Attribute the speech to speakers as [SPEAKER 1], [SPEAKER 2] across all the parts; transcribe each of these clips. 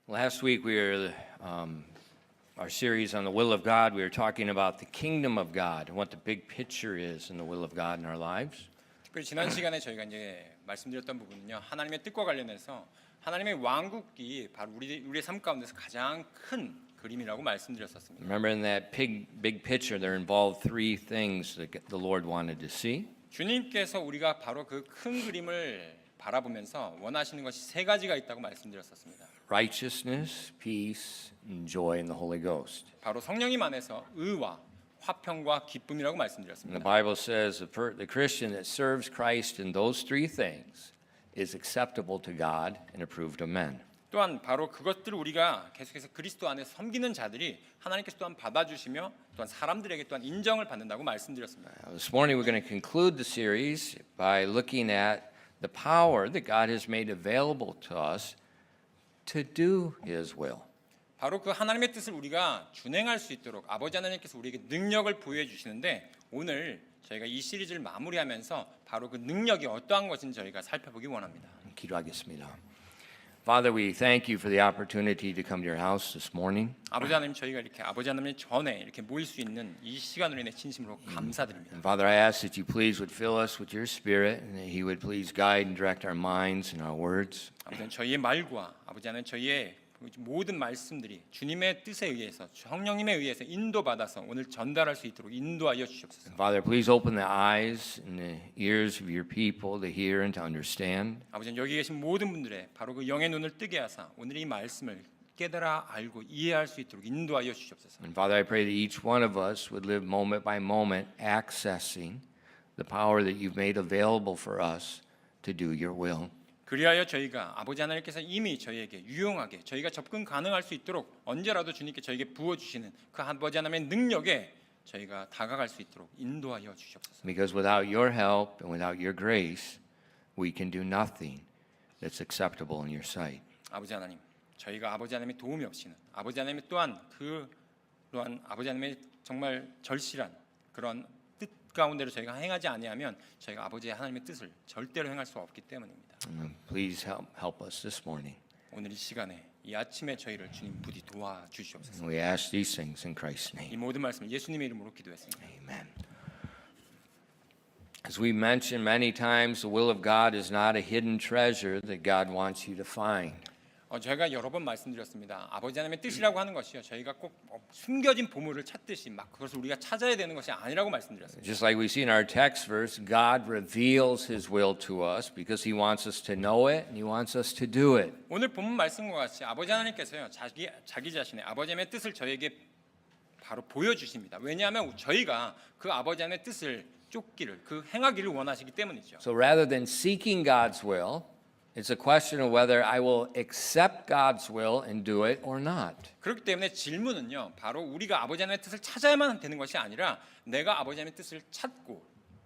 [SPEAKER 1] Last week we were our series on the will of God. We were talking about the kingdom of God and what the big picture is in the will of God in our lives.
[SPEAKER 2] 특별히 지난 시간에 저희가 이제 말씀드렸던 부분은요, 하나님의 뜻과 관련해서 하나님의 왕국이 바로 우리의 삶 가운데서 가장 큰 그림이라고 말씀드렸었습니다.
[SPEAKER 1] Remember in that big picture there involved three things that the Lord wanted to see.
[SPEAKER 2] 주님께서 우리가 바로 그 큰 그림을 바라보면서 원하시는 것이 세 가지가 있다고 말씀드렸었습니다.
[SPEAKER 1] Righteousness, peace, and joy in the Holy Ghost.
[SPEAKER 2] 바로 성령님 안에서 의와 화평과 기쁨이라고
[SPEAKER 1] And the
[SPEAKER 2] 말씀드렸습니다.
[SPEAKER 1] Bible says the Christian that serves Christ in those three things is acceptable to God and approved of men.
[SPEAKER 2] 또한 바로 그것들을 우리가 계속해서 그리스도 안에 섬기는 자들이 하나님께서 또한 받아주시며 또한 사람들에게 또한 인정을 받는다고 말씀드렸습니다.
[SPEAKER 1] This morning we're going to conclude the series by looking at the power that God has made available to us to do His will.
[SPEAKER 2] 바로 그 하나님의 뜻을 우리가 준행할 수 있도록 아버지 하나님께서 우리에게 능력을 보여해 주시는데 오늘 저희가 이 시리즈를 마무리하면서 바로 그 능력이 어떠한 것인지 저희가 살펴보기 원합니다.
[SPEAKER 1] 기도하겠습니다. Father, we thank you for the opportunity to come to your house this morning.
[SPEAKER 2] 아버지 하나님 저희가 이렇게 아버지 하나님 전에 이렇게 모일 수 있는 이 시간으로 인해 진심으로 감사드립니다.
[SPEAKER 1] And Father, I ask that you please would fill us with your Spirit and that He would please guide and direct our minds and our words.
[SPEAKER 2] 아버지 하나님 저희의 말과 아버지 하나님 저희의 모든 말씀들이 주님의 뜻에 의해서 성령님에 의해서 인도받아서 오늘 전달할 수 있도록 인도하여 주시옵소서.
[SPEAKER 1] Father, please open the eyes and the ears of your people to hear and to understand.
[SPEAKER 2] 아버지 하나님 여기 계신 모든 분들의 바로 그 영의 눈을 뜨게 하사 오늘 이 말씀을 깨달아 알고 이해할 수 있도록 인도하여 주시옵소서.
[SPEAKER 1] And Father, I pray that each one of us would live moment by moment accessing the power that you've made available for us to do your will.
[SPEAKER 2] 그리하여 저희가 아버지 하나님께서 이미 저희에게 유용하게 저희가 접근 가능할 수 있도록 언제라도 주님께 저에게 부어주시는 그 아버지 하나님의 능력에 저희가 다가갈 수 있도록 인도하여 주시옵소서.
[SPEAKER 1] Because without your help and without your grace, we can do nothing that's acceptable in your sight.
[SPEAKER 2] 아버지 하나님, 저희가 아버지 하나님의 도움이 없이는 아버지 하나님의 또한 아버지 하나님의 정말 절실한 그런 뜻 가운데로 저희가 행하지 아니하면 저희가 아버지 하나님의 뜻을 절대로 행할 수 없기 때문입니다.
[SPEAKER 1] Please help us this morning.
[SPEAKER 2] 오늘 이 시간에 이 아침에 저희를 주님 부디 도와주시옵소서.
[SPEAKER 1] And we ask these things in Christ's
[SPEAKER 2] 이
[SPEAKER 1] name.
[SPEAKER 2] 모든 말씀을 예수님의 이름으로 기도했습니다.
[SPEAKER 1] Amen. As we mentioned many times, the will of God is not a hidden treasure that God wants you to find.
[SPEAKER 2] 제가 여러 번 말씀드렸습니다. 아버지 하나님의 뜻이라고 하는 것이요, 저희가 꼭 숨겨진 보물을 찾듯이 막 그것을 우리가 찾아야 되는 것이 아니라고 말씀드렸습니다.
[SPEAKER 1] Just like we see in our text verse, God reveals His will to us because He wants us to know it and He wants us to do it.
[SPEAKER 2] 오늘 본문 말씀과 같이 아버지 하나님께서요, 자기 자신의 아버지 하나님의 뜻을 저에게 바로 보여주십니다. 왜냐하면 저희가 그 아버지 하나님의 뜻을 쫓기를 그 행하기를 원하시기 때문이죠.
[SPEAKER 1] So rather than seeking God's will, it's a question of whether I will accept God's will and do it or not.
[SPEAKER 2] 그렇기 때문에 질문은요, 바로 우리가 아버지 하나님의 뜻을 찾아야만 되는 것이 아니라 내가 아버지 하나님의 뜻을 찾고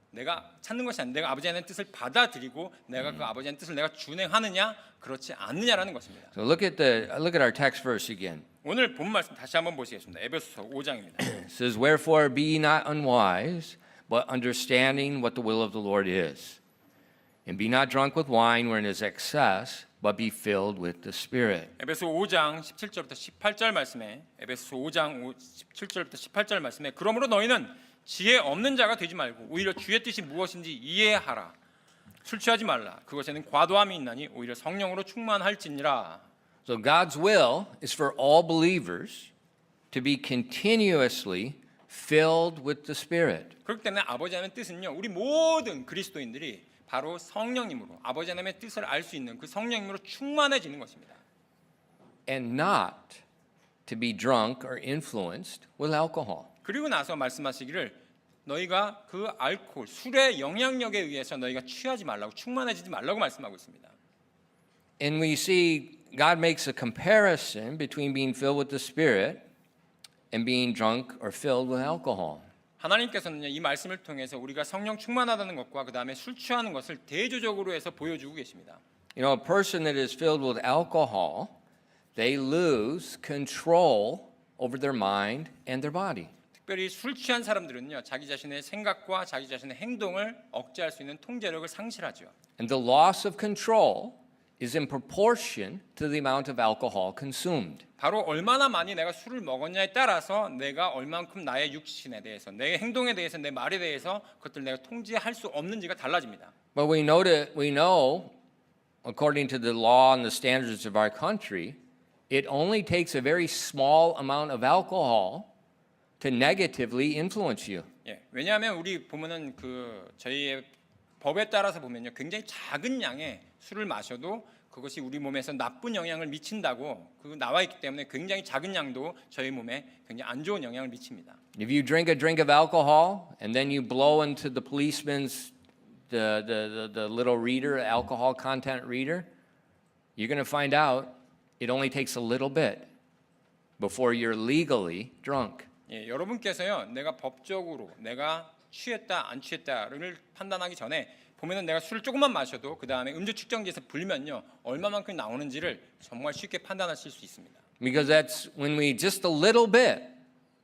[SPEAKER 2] 내가 찾는 것이 아니라 내가 아버지 하나님의 뜻을 받아들이고 내가 그 아버지 하나님의 뜻을 내가 준행하느냐 그렇지 않느냐라는 것입니다.
[SPEAKER 1] So look at our text verse again.
[SPEAKER 2] 오늘 본 말씀 다시 한번 보시겠습니다. 에베소서 5장입니다.
[SPEAKER 1] It says, "Wherefore be ye not unwise, but understanding what the will of the Lord is. And be not drunk with wine wherein is excess, but be filled with the Spirit."
[SPEAKER 2] 에베소 5장 17절부터 18절 말씀에 에베소 5장 17절부터 18절 말씀에 그러므로 너희는 지혜 없는 자가 되지 말고 오히려 주의 뜻이 무엇인지 이해하라. 술 취하지 말라. 그것에는 과도함이 있나니 오히려 성령으로 충만할지니라.
[SPEAKER 1] So God's will is for all believers to be continuously filled with the Spirit.
[SPEAKER 2] 그렇기 때문에 아버지 하나님의 뜻은요, 우리 모든 그리스도인들이 바로 성령님으로 아버지 하나님의 뜻을 알 수 있는 그 성령님으로 충만해지는 것입니다.
[SPEAKER 1] And not to be drunk or influenced with alcohol.
[SPEAKER 2] 그리고 나서 말씀하시기를 너희가 그 알코올, 술의 영향력에 의해서 너희가 취하지 말라고 충만해지지 말라고 말씀하고 있습니다.
[SPEAKER 1] And we see God makes a comparison between being filled with the Spirit and being drunk or filled with alcohol.
[SPEAKER 2] 하나님께서는요, 이 말씀을 통해서 우리가 성령 충만하다는 것과 그 다음에 술 취하는 것을 대조적으로 해서 보여주고 계십니다.
[SPEAKER 1] You know, a person that is filled with alcohol, they lose control over their mind and their body.
[SPEAKER 2] 특별히 술 취한 사람들은요, 자기 자신의 생각과 자기 자신의 행동을 억제할 수 있는 통제력을 상실하죠.
[SPEAKER 1] And the loss of control is in proportion to the amount of alcohol consumed.
[SPEAKER 2] 바로 얼마나 많이 내가 술을 먹었냐에 따라서 내가 얼만큼 나의 육신에 대해서, 내 행동에 대해서, 내 말에 대해서 그것들 내가 통제할 수 없는지가 달라집니다.
[SPEAKER 1] But we know, according to the law and the standards of our country, it only takes a very small amount of alcohol to negatively influence you.
[SPEAKER 2] 예, 왜냐하면 우리 보면은 저희의 법에 따라서 보면요, 굉장히 작은 양의 술을 마셔도 그것이 우리 몸에서 나쁜 영향을 미친다고 나와 있기 때문에 굉장히 작은 양도 저희 몸에 굉장히 안 좋은 영향을 미칩니다.
[SPEAKER 1] If you drink a drink of alcohol and then you blow into the policeman's the little reader, alcohol content reader, you're going to find out it only takes a little bit before you're legally drunk.
[SPEAKER 2] 예, 여러분께서요, 내가 법적으로 내가 취했다 안 취했다를 판단하기 전에 보면은 내가 술을 조금만 마셔도 그 다음에 음주 측정기에서 불면요 얼마만큼 나오는지를 정말 쉽게 판단하실 수 있습니다.
[SPEAKER 1] Because that's when we just a little bit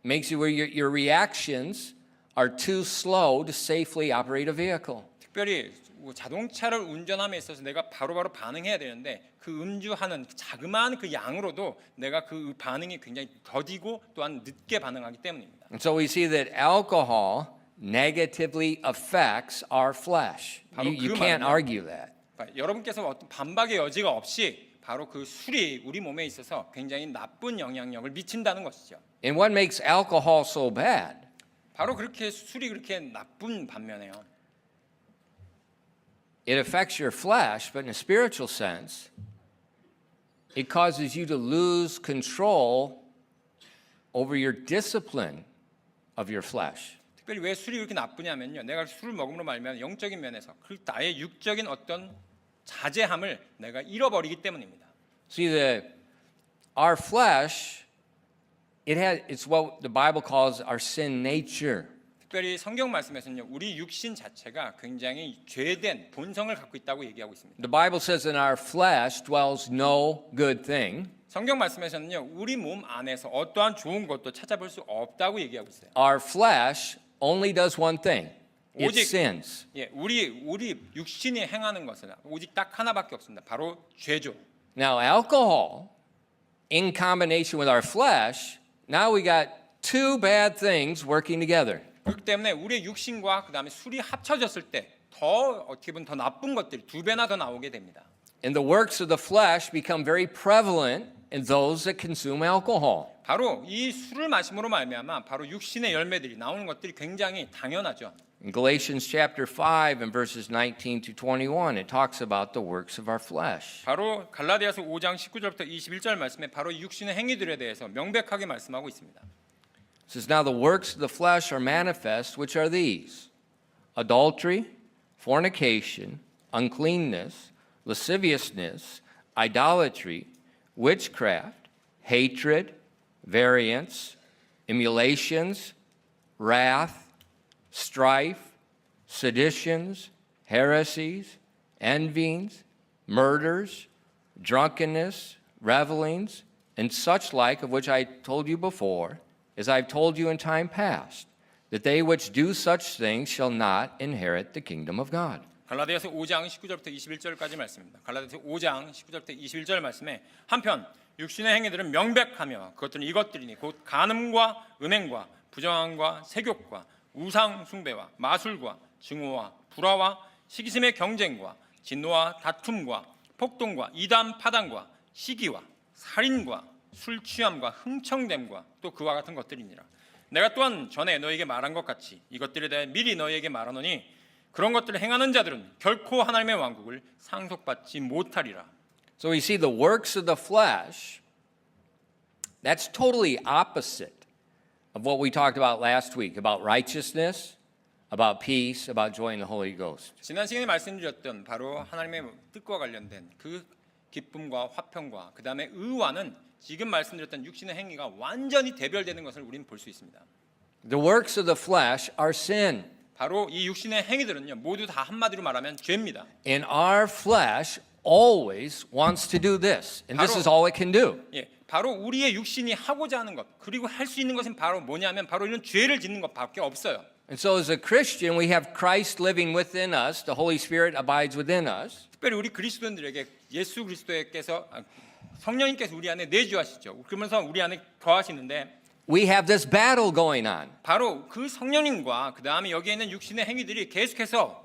[SPEAKER 1] makes you where your reactions are too slow to safely operate a vehicle.
[SPEAKER 2] 특별히 자동차를 운전함에 있어서 내가 바로바로 반응해야 되는데 그 음주하는 자그마한 그 양으로도 내가 그 반응이 굉장히 더디고 또한 늦게 반응하기 때문입니다.
[SPEAKER 1] And so we see that alcohol negatively affects our flesh. You can't argue that.
[SPEAKER 2] 여러분께서 어떤 반박의 여지가 없이 바로 그 술이 우리 몸에 있어서 굉장히 나쁜 영향력을 미친다는 것이죠.
[SPEAKER 1] And what makes alcohol so bad?
[SPEAKER 2] 바로 그렇게 술이 그렇게 나쁜 반면에요.
[SPEAKER 1] It affects your flesh, but in a spiritual sense, it causes you to lose control over your discipline of your flesh.
[SPEAKER 2] 특별히 왜 술이 그렇게 나쁘냐면요. 내가 술을 먹음으로 말미암아 영적인 면에서 그 나의 육적인 어떤 자제함을 내가 잃어버리기 때문입니다.
[SPEAKER 1] See, our flesh, it's what the Bible calls our sin nature.
[SPEAKER 2] 특별히 성경 말씀에서는요, 우리 육신 자체가 굉장히 죄된 본성을 갖고 있다고 얘기하고 있습니다.
[SPEAKER 1] The Bible says in our flesh dwells no good thing.
[SPEAKER 2] 성경 말씀에서는요, 우리 몸 안에서 어떠한 좋은 것도 찾아볼 수 없다고 얘기하고 있어요.
[SPEAKER 1] Our flesh only does one thing. It
[SPEAKER 2] 오직
[SPEAKER 1] sins.
[SPEAKER 2] 예, 우리 육신이 행하는 것은 오직 딱 하나밖에 없습니다. 바로 죄죠.
[SPEAKER 1] Now, alcohol, in combination with our flesh, now we got two bad things working together.
[SPEAKER 2] 그렇기 때문에 우리의 육신과 그다음에 술이 합쳐졌을 때 더 어떻게 보면 더 나쁜 것들이 두 배나 더 나오게 됩니다.
[SPEAKER 1] And the works of the flesh become very prevalent in those that consume alcohol.
[SPEAKER 2] 바로 이 술을 마심으로 말미암아 바로 육신의 열매들이 나오는 것들이 굉장히 당연하죠.
[SPEAKER 1] In Galatians chapter 5 and verses 19 to 21, it talks about the works of our flesh.
[SPEAKER 2] 바로 갈라디아서 5장 19절부터 21절 말씀에 바로 육신의 행위들에 대해서 명백하게 말씀하고 있습니다.
[SPEAKER 1] It says, now the works of the flesh are manifest, which are these: adultery, fornication, uncleanness, lasciviousness, idolatry, witchcraft, hatred, variance, emulations, wrath, strife, seditions, heresies, envyings, murders, drunkenness, revelings, and such like, of which I told you before, as I've told you in time past, that they which do such things shall not inherit the kingdom of God.
[SPEAKER 2] 갈라디아서 5장 19절부터 21절까지 말씀입니다. 갈라디아서 5장 19절부터 21절 말씀에 한편 육신의 행위들은 명백하며 그것들은 이것들이니 곧 간음과 음행과 부정함과 세욕과 우상 숭배와 마술과 증오와 불화와 시기심의 경쟁과 진노와 다툼과 폭동과 이단 파당과 시기와 살인과 술 취함과 흥청됨과 또 그와 같은 것들이니라. 내가 또한 전에 너에게 말한 것 같이 이것들에 대해 미리 너에게 말하노니 그런 것들을 행하는 자들은 결코 하나님의 왕국을 상속받지 못하리라.
[SPEAKER 1] So we see the works of the flesh, that's totally opposite of what we talked about last week, about righteousness, about peace, about joy in the Holy Ghost.
[SPEAKER 2] 지난 시간에 말씀드렸던 바로 하나님의 뜻과 관련된 그 기쁨과 화평과 그 다음에 의와는 지금 말씀드렸던 육신의 행위가 완전히 대별되는 것을 우리는 볼 수 있습니다.
[SPEAKER 1] The works of the flesh are sin.
[SPEAKER 2] 바로 이 육신의 행위들은요 모두 다 한마디로 말하면 죄입니다.
[SPEAKER 1] And our flesh always wants to do this, and this is all it can do.
[SPEAKER 2] 예, 바로 우리의 육신이 하고자 하는 것 그리고 할 수 있는 것은 바로 뭐냐면 바로 이런 죄를 짓는 것밖에 없어요.
[SPEAKER 1] And so as a Christian, we have Christ living within us. The Holy Spirit abides within us.
[SPEAKER 2] 특별히 우리 그리스도인들에게 예수 그리스도께서 성령님께서 우리 안에 내주하시죠. 그러면서 우리 안에 거하시는데
[SPEAKER 1] we have this battle going on.
[SPEAKER 2] 바로 그 성령님과 그 다음에 여기에 있는 육신의 행위들이 계속해서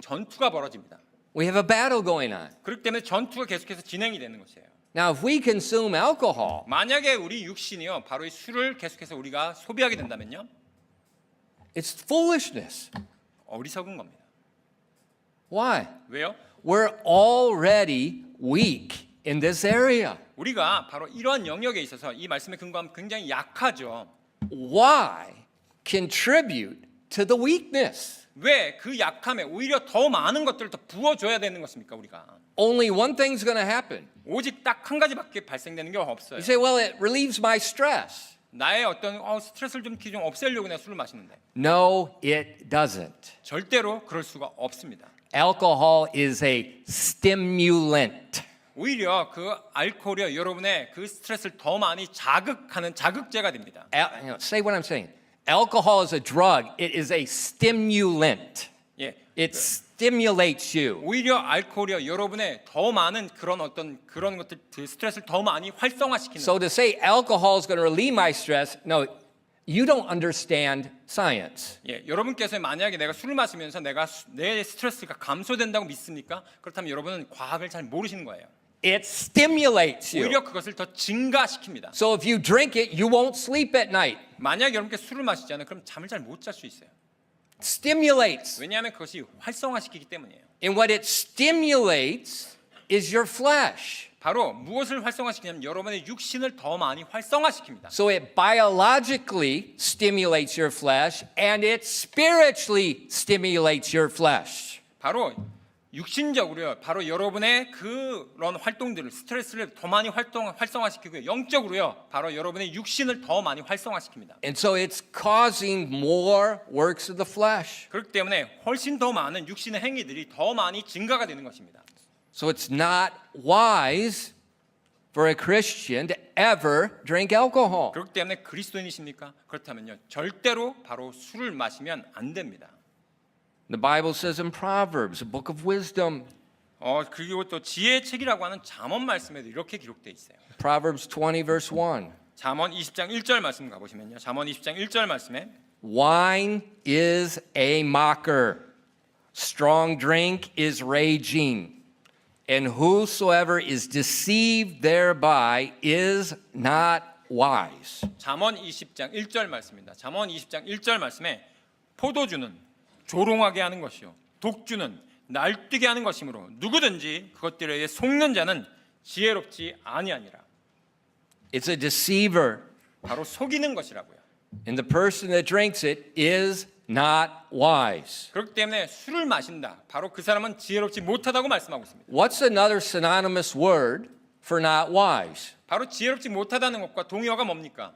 [SPEAKER 2] 전투가 벌어집니다.
[SPEAKER 1] We have a battle going on.
[SPEAKER 2] 그렇기 때문에 전투가 계속해서 진행이 되는 것이에요.
[SPEAKER 1] Now, if we consume alcohol,
[SPEAKER 2] 만약에 우리 육신이요 바로 이 술을 계속해서 우리가 소비하게 된다면요
[SPEAKER 1] it's foolishness.
[SPEAKER 2] 어리석은 겁니다.
[SPEAKER 1] Why?
[SPEAKER 2] 왜요?
[SPEAKER 1] We're already weak in this area.
[SPEAKER 2] 우리가 바로 이러한 영역에 있어서 이 말씀에 근거하면 굉장히 약하죠.
[SPEAKER 1] Why contribute to the weakness?
[SPEAKER 2] 왜 그 약함에 오히려 더 많은 것들을 더 부어줘야 되는 것입니까 우리가?
[SPEAKER 1] Only one thing's going to happen.
[SPEAKER 2] 오직 딱 한 가지밖에 발생되는 게 없어요.
[SPEAKER 1] You say, well, it relieves my stress.
[SPEAKER 2] 나의 어떤 스트레스를 좀 없애려고 내가 술을 마시는데
[SPEAKER 1] No, it doesn't.
[SPEAKER 2] 절대로 그럴 수가 없습니다.
[SPEAKER 1] Alcohol is a stimulant.
[SPEAKER 2] 오히려 그 알코올이 여러분의 그 스트레스를 더 많이 자극하는 자극제가 됩니다.
[SPEAKER 1] Say what I'm saying. Alcohol is a drug. It is a stimulant.
[SPEAKER 2] 예,
[SPEAKER 1] It stimulates you.
[SPEAKER 2] 오히려 알코올이 여러분의 더 많은 그런 것들 그 스트레스를 더 많이 활성화시키는.
[SPEAKER 1] So to say alcohol is going to relieve my stress, no, you don't understand science.
[SPEAKER 2] 예, 여러분께서 만약에 내가 술을 마시면서 내 스트레스가 감소된다고 믿습니까? 그렇다면 여러분은 과학을 잘 모르시는 거예요.
[SPEAKER 1] It stimulates you.
[SPEAKER 2] 오히려 그것을 더 증가시킵니다.
[SPEAKER 1] So if you drink it, you won't sleep at night.
[SPEAKER 2] 만약 여러분께 술을 마시잖아요. 그럼 잠을 잘 못 잘 수 있어요.
[SPEAKER 1] Stimulates.
[SPEAKER 2] 왜냐하면 그것이 활성화시키기 때문이에요.
[SPEAKER 1] And what it stimulates is your flesh.
[SPEAKER 2] 바로 무엇을 활성화시키냐면 여러분의 육신을 더 많이 활성화시킵니다.
[SPEAKER 1] So it biologically stimulates your flesh and it spiritually stimulates your flesh.
[SPEAKER 2] 바로 육신적으로요. 바로 여러분의 그런 활동들을 스트레스를 더 많이 활성화시키고요. 영적으로요. 바로 여러분의 육신을 더 많이 활성화시킵니다.
[SPEAKER 1] And so it's causing more works of the flesh.
[SPEAKER 2] 그렇기 때문에 훨씬 더 많은 육신의 행위들이 더 많이 증가가 되는 것입니다.
[SPEAKER 1] So it's not wise for a Christian to ever drink alcohol.
[SPEAKER 2] 그렇기 때문에 그리스도인이십니까? 그렇다면요. 절대로 바로 술을 마시면 안 됩니다.
[SPEAKER 1] The Bible says in Proverbs, a book of wisdom,
[SPEAKER 2] 그리고 또 지혜의 책이라고 하는 잠언 말씀에도 이렇게 기록되어 있어요.
[SPEAKER 1] Proverbs 20 verse 1.
[SPEAKER 2] 잠언 20장 1절 말씀 가보시면요. 잠언 20장 1절 말씀에
[SPEAKER 1] Wine is a mocker. Strong drink is raging. And whosoever is deceived thereby is not wise.
[SPEAKER 2] 잠언 20장 1절 말씀입니다. 잠언 20장 1절 말씀에 포도주는 조롱하게 하는 것이요 독주는 날뛰게 하는 것이므로 누구든지 그것들에 의해 속는 자는 지혜롭지 아니하니라.
[SPEAKER 1] It's a deceiver.
[SPEAKER 2] 바로 속이는 것이라고요.
[SPEAKER 1] And the person that drinks it is not wise.
[SPEAKER 2] 그렇기 때문에 술을 마신다. 바로 그 사람은 지혜롭지 못하다고 말씀하고 있습니다.
[SPEAKER 1] What's another synonymous word for not wise?
[SPEAKER 2] 바로 지혜롭지 못하다는 것과 동의어가 뭡니까?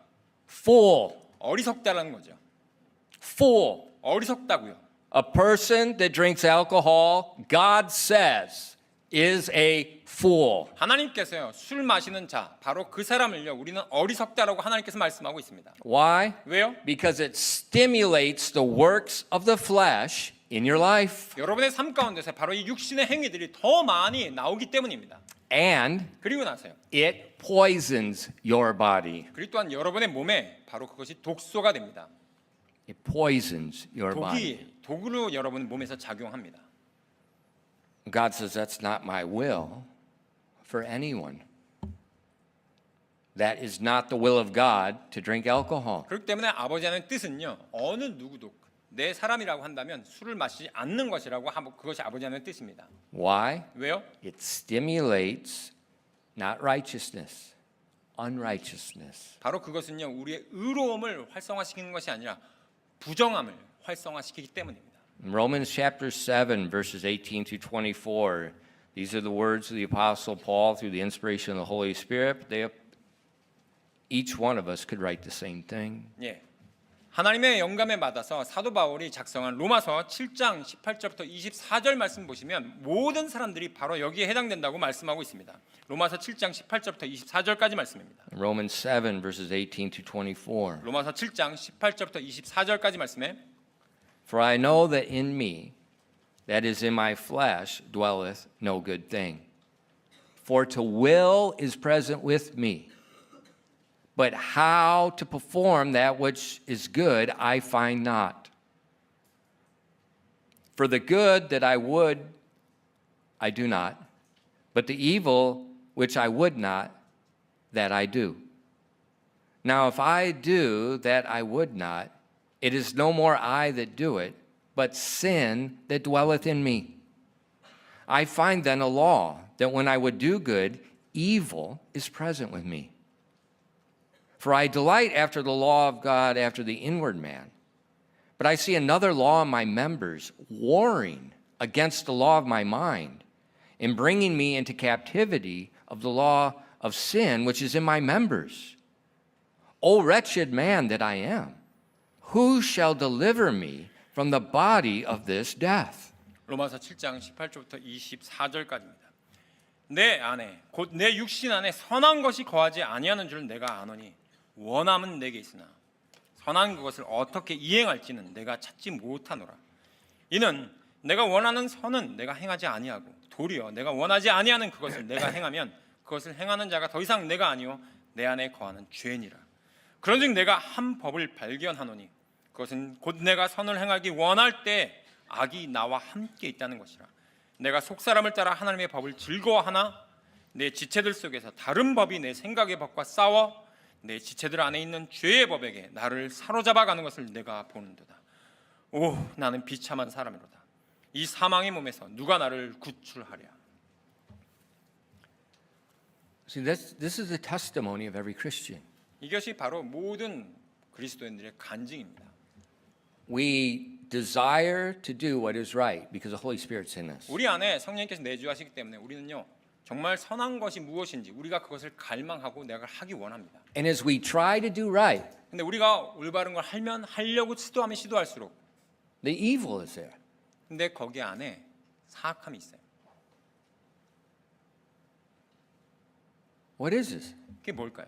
[SPEAKER 1] Fool.
[SPEAKER 2] 어리석다라는 거죠.
[SPEAKER 1] Fool.
[SPEAKER 2] 어리석다고요.
[SPEAKER 1] A person that drinks alcohol, God says, is a fool.
[SPEAKER 2] 하나님께서요 술 마시는 자 바로 그 사람을요 우리는 어리석다라고 하나님께서 말씀하고 있습니다.
[SPEAKER 1] Why?
[SPEAKER 2] 왜요?
[SPEAKER 1] Because it stimulates the works of the flesh in your life.
[SPEAKER 2] 여러분의 삶 가운데서 바로 이 육신의 행위들이 더 많이 나오기 때문입니다.
[SPEAKER 1] And
[SPEAKER 2] 그리고 나서요.
[SPEAKER 1] it poisons your body.
[SPEAKER 2] 그리고 또한 여러분의 몸에 바로 그것이 독소가 됩니다.
[SPEAKER 1] It poisons your body.
[SPEAKER 2] 독으로 여러분 몸에서 작용합니다.
[SPEAKER 1] God says that's not my will for anyone. That is not the will of God to drink alcohol.
[SPEAKER 2] 그렇기 때문에 아버지 하나님의 뜻은요. 어느 누구도 내 사람이라고 한다면 술을 마시지 않는 것이라고 하고 그것이 아버지 하나님의 뜻입니다.
[SPEAKER 1] Why?
[SPEAKER 2] 왜요?
[SPEAKER 1] It stimulates not righteousness, unrighteousness.
[SPEAKER 2] 바로 그것은요. 우리의 의로움을 활성화시키는 것이 아니라 부정함을 활성화시키기 때문입니다.
[SPEAKER 1] In Romans chapter 7 verses 18 to 24, these are the words of the apostle Paul through the inspiration of the Holy Spirit. Each one of us could write the same thing.
[SPEAKER 2] 예. 하나님의 영감에 받아서 사도 바울이 작성한 로마서 7장 18절부터 24절 말씀 보시면 모든 사람들이 바로 여기에 해당된다고 말씀하고 있습니다. 로마서 7장 18절부터 24절까지 말씀입니다.
[SPEAKER 1] Romans 7 verses 18 to 24.
[SPEAKER 2] 로마서 7장 18절부터 24절까지 말씀에
[SPEAKER 1] For I know that in me, that is in my flesh, dwelleth no good thing. For to will is present with me, but how to perform that which is good I find not. For the good that I would, I do not, but the evil which I would not, that I do. Now if I do that I would not, it is no more I that do it, but sin that dwelleth in me. I find then a law, that when I would do good, evil is present with me. For I delight after the law of God, after the inward man. But I see another law in my members, warring against the law of my mind, and bringing me into captivity of the law of sin, which is in my members. O wretched man that I am, who shall deliver me from the body of this death?
[SPEAKER 2] 로마서 7장 18절부터 24절까지입니다. 내 안에 곧 내 육신 안에 선한 것이 거하지 아니하는 줄 내가 아노니 원함은 내게 있으나 선한 그것을 어떻게 이행할지는 내가 찾지 못하노라. 이는 내가 원하는 선은 내가 행하지 아니하고 도리어 내가 원하지 아니하는 그것을 내가 행하면 그것을 행하는 자가 더 이상 내가 아니요 내 안에 거하는 죄니라. 그런즉 내가 한 법을 발견하노니 그것은 곧 내가 선을 행하기 원할 때 악이 나와 함께 있다는 것이라. 내가 속사람을 따라 하나님의 법을 즐거워하나 내 지체들 속에서 다른 법이 내 생각의 법과 싸워 내 지체들 안에 있는 죄의 법에게 나를 사로잡아가는 것을 내가 보는도다. 오, 나는 비참한 사람이로다. 이 사망의 몸에서 누가 나를 구출하랴.
[SPEAKER 1] See, this is the testimony of every Christian.
[SPEAKER 2] 이것이 바로 모든 그리스도인들의 간증입니다.
[SPEAKER 1] We desire to do what is right because the Holy Spirit's in us.
[SPEAKER 2] 우리 안에 성령께서 내주하시기 때문에 우리는요 정말 선한 것이 무엇인지 우리가 그것을 갈망하고 내가 하기 원합니다.
[SPEAKER 1] And as we try to do right,
[SPEAKER 2] 근데 우리가 올바른 걸 하려고 시도하면 시도할수록
[SPEAKER 1] the evil is there.
[SPEAKER 2] 근데 거기 안에 사악함이 있어요.
[SPEAKER 1] What is this?
[SPEAKER 2] 그게 뭘까요?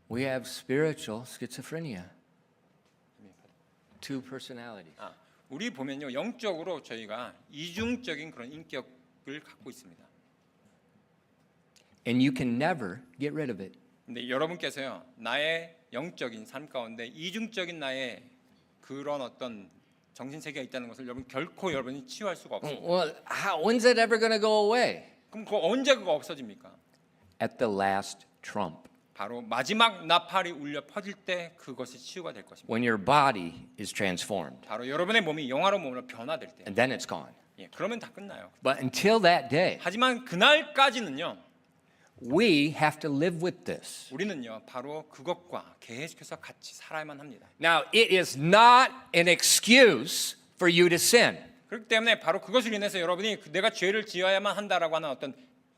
[SPEAKER 1] We have spiritual schizophrenia. Two personalities.
[SPEAKER 2] 우리 보면요 영적으로 저희가 이중적인 그런 인격을 갖고 있습니다.
[SPEAKER 1] And you can never get rid of it.
[SPEAKER 2] 근데 여러분께서요 나의 영적인 삶 가운데 이중적인 나의 그런 어떤 정신 세계가 있다는 것을 여러분 결코 여러분이 치유할 수가 없습니다.
[SPEAKER 1] Well, when's that ever going to go away?
[SPEAKER 2] 그럼 그거 언제 그거 없어집니까?
[SPEAKER 1] At the last trump.
[SPEAKER 2] 바로 마지막 나팔이 울려 퍼질 때 그것이 치유가 될 것입니다.
[SPEAKER 1] When your body is transformed.
[SPEAKER 2] 바로 여러분의 몸이 영화로운 몸으로 변화될 때.
[SPEAKER 1] And then it's gone.
[SPEAKER 2] 예, 그러면 다 끝나요.
[SPEAKER 1] But until that day,
[SPEAKER 2] 하지만 그날까지는요.
[SPEAKER 1] we have to live with this.
[SPEAKER 2] 우리는요. 바로 그것과 계속해서 같이 살아야만 합니다.
[SPEAKER 1] Now, it is not an excuse for you to sin.
[SPEAKER 2] 그렇기 때문에 바로 그것을 인해서 여러분이 내가 죄를 지어야만 한다라고 하는 어떤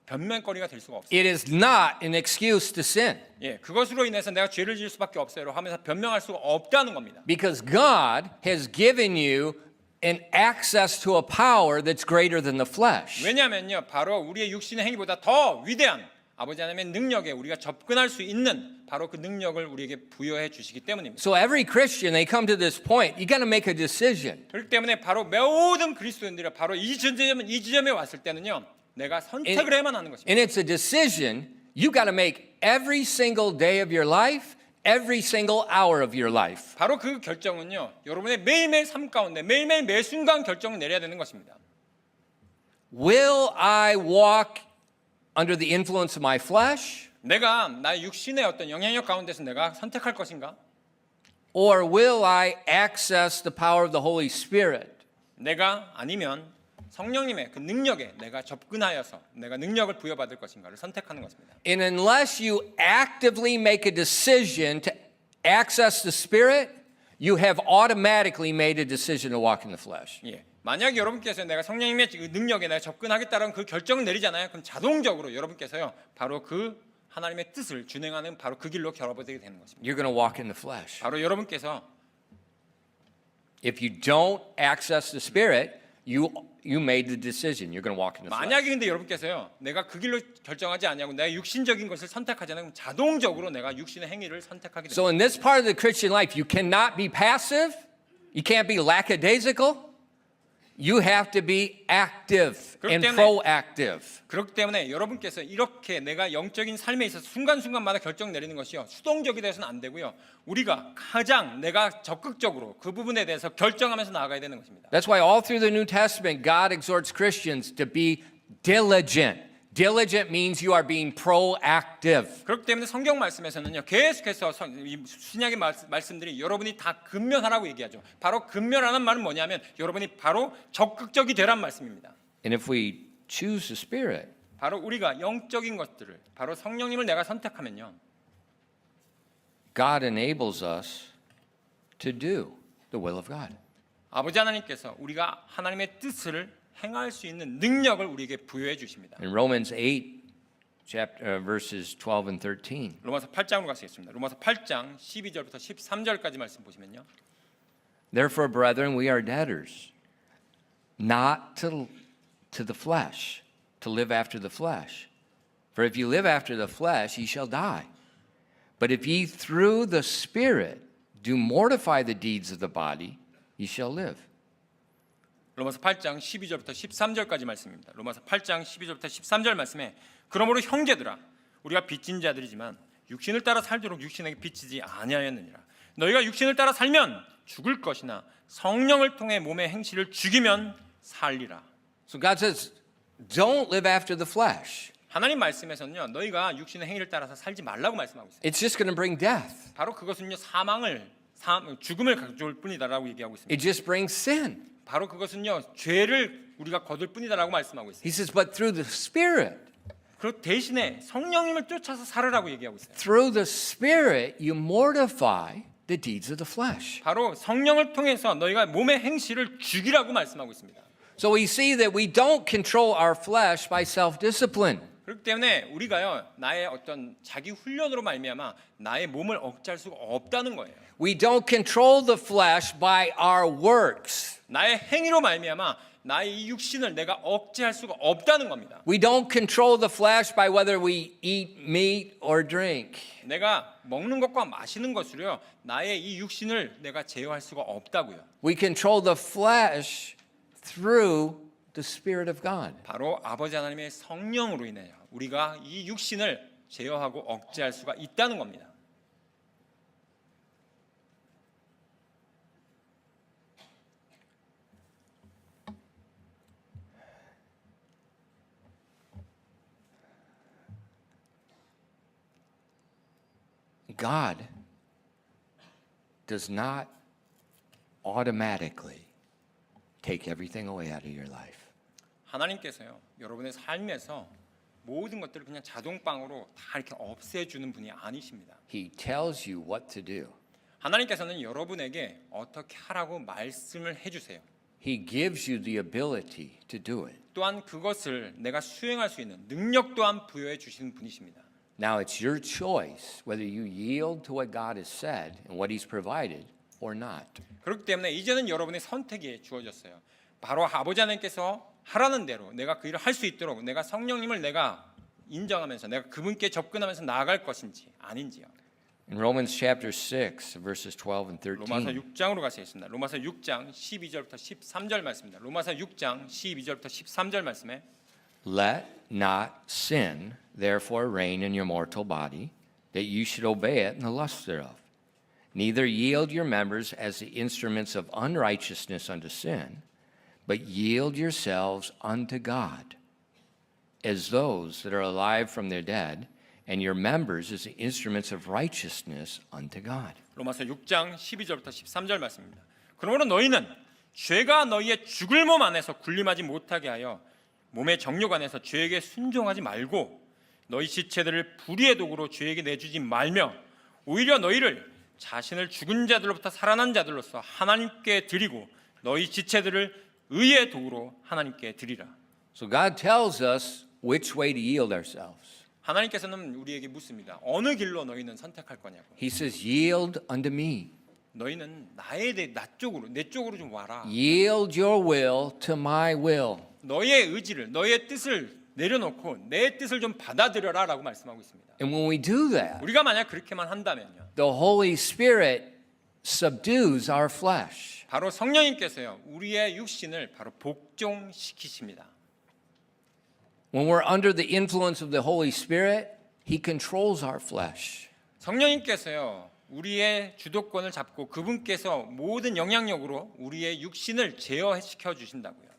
[SPEAKER 2] 변명거리가 될 수가 없어요.
[SPEAKER 1] It is not an excuse to sin.
[SPEAKER 2] 예, 그것으로 인해서 내가 죄를 지을 수밖에 없어요. 하면서 변명할 수가 없다는 겁니다.
[SPEAKER 1] Because God has given you an access to a power that's greater than the flesh.
[SPEAKER 2] 왜냐하면요, 바로 우리의 육신의 행위보다 더 위대한 아버지 하나님의 능력에 우리가 접근할 수 있는 바로 그 능력을 우리에게 부여해 주시기 때문입니다.
[SPEAKER 1] So every Christian, they come to this point, you got to make a decision.
[SPEAKER 2] 그렇기 때문에 바로 모든 그리스도인들이 바로 이 지점에 왔을 때는요, 내가 선택을 해야만 하는 것입니다.
[SPEAKER 1] And it's a decision you got to make every single day of your life, every single hour of your life.
[SPEAKER 2] 바로 그 결정은요, 여러분의 매일매일 삶 가운데 매일매일 매 순간 결정을 내려야 되는 것입니다.
[SPEAKER 1] Will I walk under the influence of my flesh?
[SPEAKER 2] 내가 나의 육신의 어떤 영향력 가운데서 내가 선택할 것인가?
[SPEAKER 1] Or will I access the power of the Holy Spirit?
[SPEAKER 2] 내가 아니면 성령님의 그 능력에 내가 접근하여서 내가 능력을 부여받을 것인가를 선택하는 것입니다.
[SPEAKER 1] And unless you actively make a decision to access the Spirit, you have automatically made a decision to walk in the flesh.
[SPEAKER 2] 예. 만약 여러분께서 내가 성령님의 그 능력에 내가 접근하겠다는 그 결정을 내리잖아요. 그럼 자동적으로 여러분께서요 바로 그 하나님의 뜻을 준행하는 바로 그 길로 결합되게 되는 것입니다.
[SPEAKER 1] You're going to walk in the flesh.
[SPEAKER 2] 바로 여러분께서
[SPEAKER 1] If you don't access the Spirit, you made the decision. You're going to walk in the flesh.
[SPEAKER 2] 만약에 근데 여러분께서요 내가 그 길로 결정하지 않냐고 내가 육신적인 것을 선택하지 않으면 자동적으로 내가 육신의 행위를 선택하게 됩니다.
[SPEAKER 1] So in this part of the Christian life, you cannot be passive. You can't be lackadaisical. You have to be active and
[SPEAKER 2] 때문에-
[SPEAKER 1] proactive.
[SPEAKER 2] 그렇기 때문에 여러분께서 이렇게 내가 영적인 삶에 있어서 순간순간마다 결정 내리는 것이요 수동적이 돼서는 안 되고요. 우리가 가장 내가 적극적으로 그 부분에 대해서 결정하면서 나아가야 되는 것입니다.
[SPEAKER 1] That's why all through the New Testament, God exhorts Christians to be diligent. Diligent means you are being proactive.
[SPEAKER 2] 그렇기 때문에 성경 말씀에서는요 계속해서 이 신약의 말씀들이 여러분이 다 근면하라고 얘기하죠. 바로 근면하는 말은 뭐냐면 여러분이 바로 적극적이 되란 말씀입니다.
[SPEAKER 1] And if we choose the Spirit,
[SPEAKER 2] 바로 우리가 영적인 것들을 바로 성령님을 내가 선택하면요
[SPEAKER 1] God enables us to do the will of God.
[SPEAKER 2] 아버지 하나님께서 우리가 하나님의 뜻을 행할 수 있는 능력을 우리에게 부여해 주십니다.
[SPEAKER 1] In Romans 8, verses 12 and 13,
[SPEAKER 2] 로마서 8장으로 가시겠습니다. 로마서 8장 12절부터 13절까지 말씀 보시면요.
[SPEAKER 1] Therefore, brethren, we are debtors, not to the flesh, to live after the flesh. For if you live after the flesh, ye shall die. But if ye through the Spirit do mortify the deeds of the body, ye shall live.
[SPEAKER 2] 로마서 8장 12절부터 13절까지 말씀입니다. 로마서 8장 12절부터 13절 말씀에 그러므로 형제들아 우리가 빚진 자들이지만 육신을 따라 살도록 육신에게 빚지지 아니하였느니라. 너희가 육신을 따라 살면 죽을 것이나 성령을 통해 몸의 행실을 죽이면 살리라.
[SPEAKER 1] So God says, don't live after the flesh.
[SPEAKER 2] 하나님 말씀에서는요. 너희가 육신의 행위를 따라서 살지 말라고 말씀하고 있습니다.
[SPEAKER 1] It's just going to bring death.
[SPEAKER 2] 바로 그것은요. 죽음을 가져올 뿐이다라고 얘기하고 있습니다.
[SPEAKER 1] It just brings sin.
[SPEAKER 2] 바로 그것은요. 죄를 우리가 거둘 뿐이다라고 말씀하고 있습니다.
[SPEAKER 1] He says, but through the Spirit,
[SPEAKER 2] 그 대신에 성령님을 쫓아서 살으라고 얘기하고 있어요.
[SPEAKER 1] through the Spirit, you mortify the deeds of the flesh.
[SPEAKER 2] 바로 성령을 통해서 너희가 몸의 행실을 죽이라고 말씀하고 있습니다.
[SPEAKER 1] So we see that we don't control our flesh by self-discipline.
[SPEAKER 2] 그렇기 때문에 우리가요 나의 어떤 자기 훈련으로 말미암아 나의 몸을 억제할 수가 없다는 거예요.
[SPEAKER 1] We don't control the flesh by our works.
[SPEAKER 2] 나의 행위로 말미암아 나의 이 육신을 내가 억제할 수가 없다는 겁니다.
[SPEAKER 1] We don't control the flesh by whether we eat meat or drink.
[SPEAKER 2] 내가 먹는 것과 마시는 것으로요 나의 이 육신을 내가 제어할 수가 없다고요.
[SPEAKER 1] We control the flesh through the Spirit of God.
[SPEAKER 2] 바로 아버지 하나님의 성령으로 인해요 우리가 이 육신을 제어하고 억제할 수가 있다는 겁니다.
[SPEAKER 1] God does not automatically take everything away out of your life.
[SPEAKER 2] 하나님께서요 여러분의 삶에서 모든 것들을 그냥 자동방으로 다 이렇게 없애주는 분이 아니십니다.
[SPEAKER 1] He tells you what to do.
[SPEAKER 2] 하나님께서는 여러분에게 어떻게 하라고 말씀을 해주세요.
[SPEAKER 1] He gives you the ability to do it.
[SPEAKER 2] 또한 그것을 내가 수행할 수 있는 능력 또한 부여해 주시는 분이십니다.
[SPEAKER 1] Now it's your choice whether you yield to what God has said and what He's provided or not.
[SPEAKER 2] 그렇기 때문에 이제는 여러분의 선택이 주어졌어요. 바로 아버지 하나님께서 하라는 대로 내가 그 일을 할 수 있도록 내가 성령님을 내가 인정하면서 내가 그분께 접근하면서 나아갈 것인지 아닌지요.
[SPEAKER 1] In Romans chapter 6, verses 12 and
[SPEAKER 2] 로마서
[SPEAKER 1] 13,
[SPEAKER 2] 6장으로 가시겠습니다. 로마서 6장 12절부터 13절 말씀입니다. 로마서 6장 12절부터 13절 말씀에
[SPEAKER 1] let not sin therefore reign in your mortal body, that you should obey it in the lust thereof. Neither yield your members as the instruments of unrighteousness unto sin, but yield yourselves unto God as those that are alive from their dead, and your members as the instruments of righteousness unto God.
[SPEAKER 2] 로마서 6장 12절부터 13절 말씀입니다. 그러므로 너희는 죄가 너희의 죽을 몸 안에서 군림하지 못하게 하여 몸의 정욕 안에서 죄에게 순종하지 말고 너희 지체들을 불의의 도구로 죄에게 내주지 말며 오히려 너희를 자신을 죽은 자들로부터 살아난 자들로서 하나님께 드리고 너희 지체들을 의의 도구로 하나님께 드리라.
[SPEAKER 1] So God tells us which way to yield ourselves.
[SPEAKER 2] 하나님께서는 우리에게 묻습니다. 어느 길로 너희는 선택할 거냐고.
[SPEAKER 1] He says, yield unto me.
[SPEAKER 2] 너희는 내 쪽으로 좀 와라.
[SPEAKER 1] Yield your will to my will.
[SPEAKER 2] 너의 의지를, 너의 뜻을 내려놓고 내 뜻을 좀 받아들여라라고 말씀하고 있습니다.
[SPEAKER 1] And when we do that,
[SPEAKER 2] 우리가 만약 그렇게만 한다면요.
[SPEAKER 1] the Holy Spirit subdues our flesh.
[SPEAKER 2] 바로 성령님께서요 우리의 육신을 바로 복종시키십니다.
[SPEAKER 1] When we're under the influence of the Holy Spirit, He controls our flesh.
[SPEAKER 2] 성령님께서요 우리의 주도권을 잡고 그분께서 모든 영향력으로 우리의 육신을 제어시켜 주신다고요.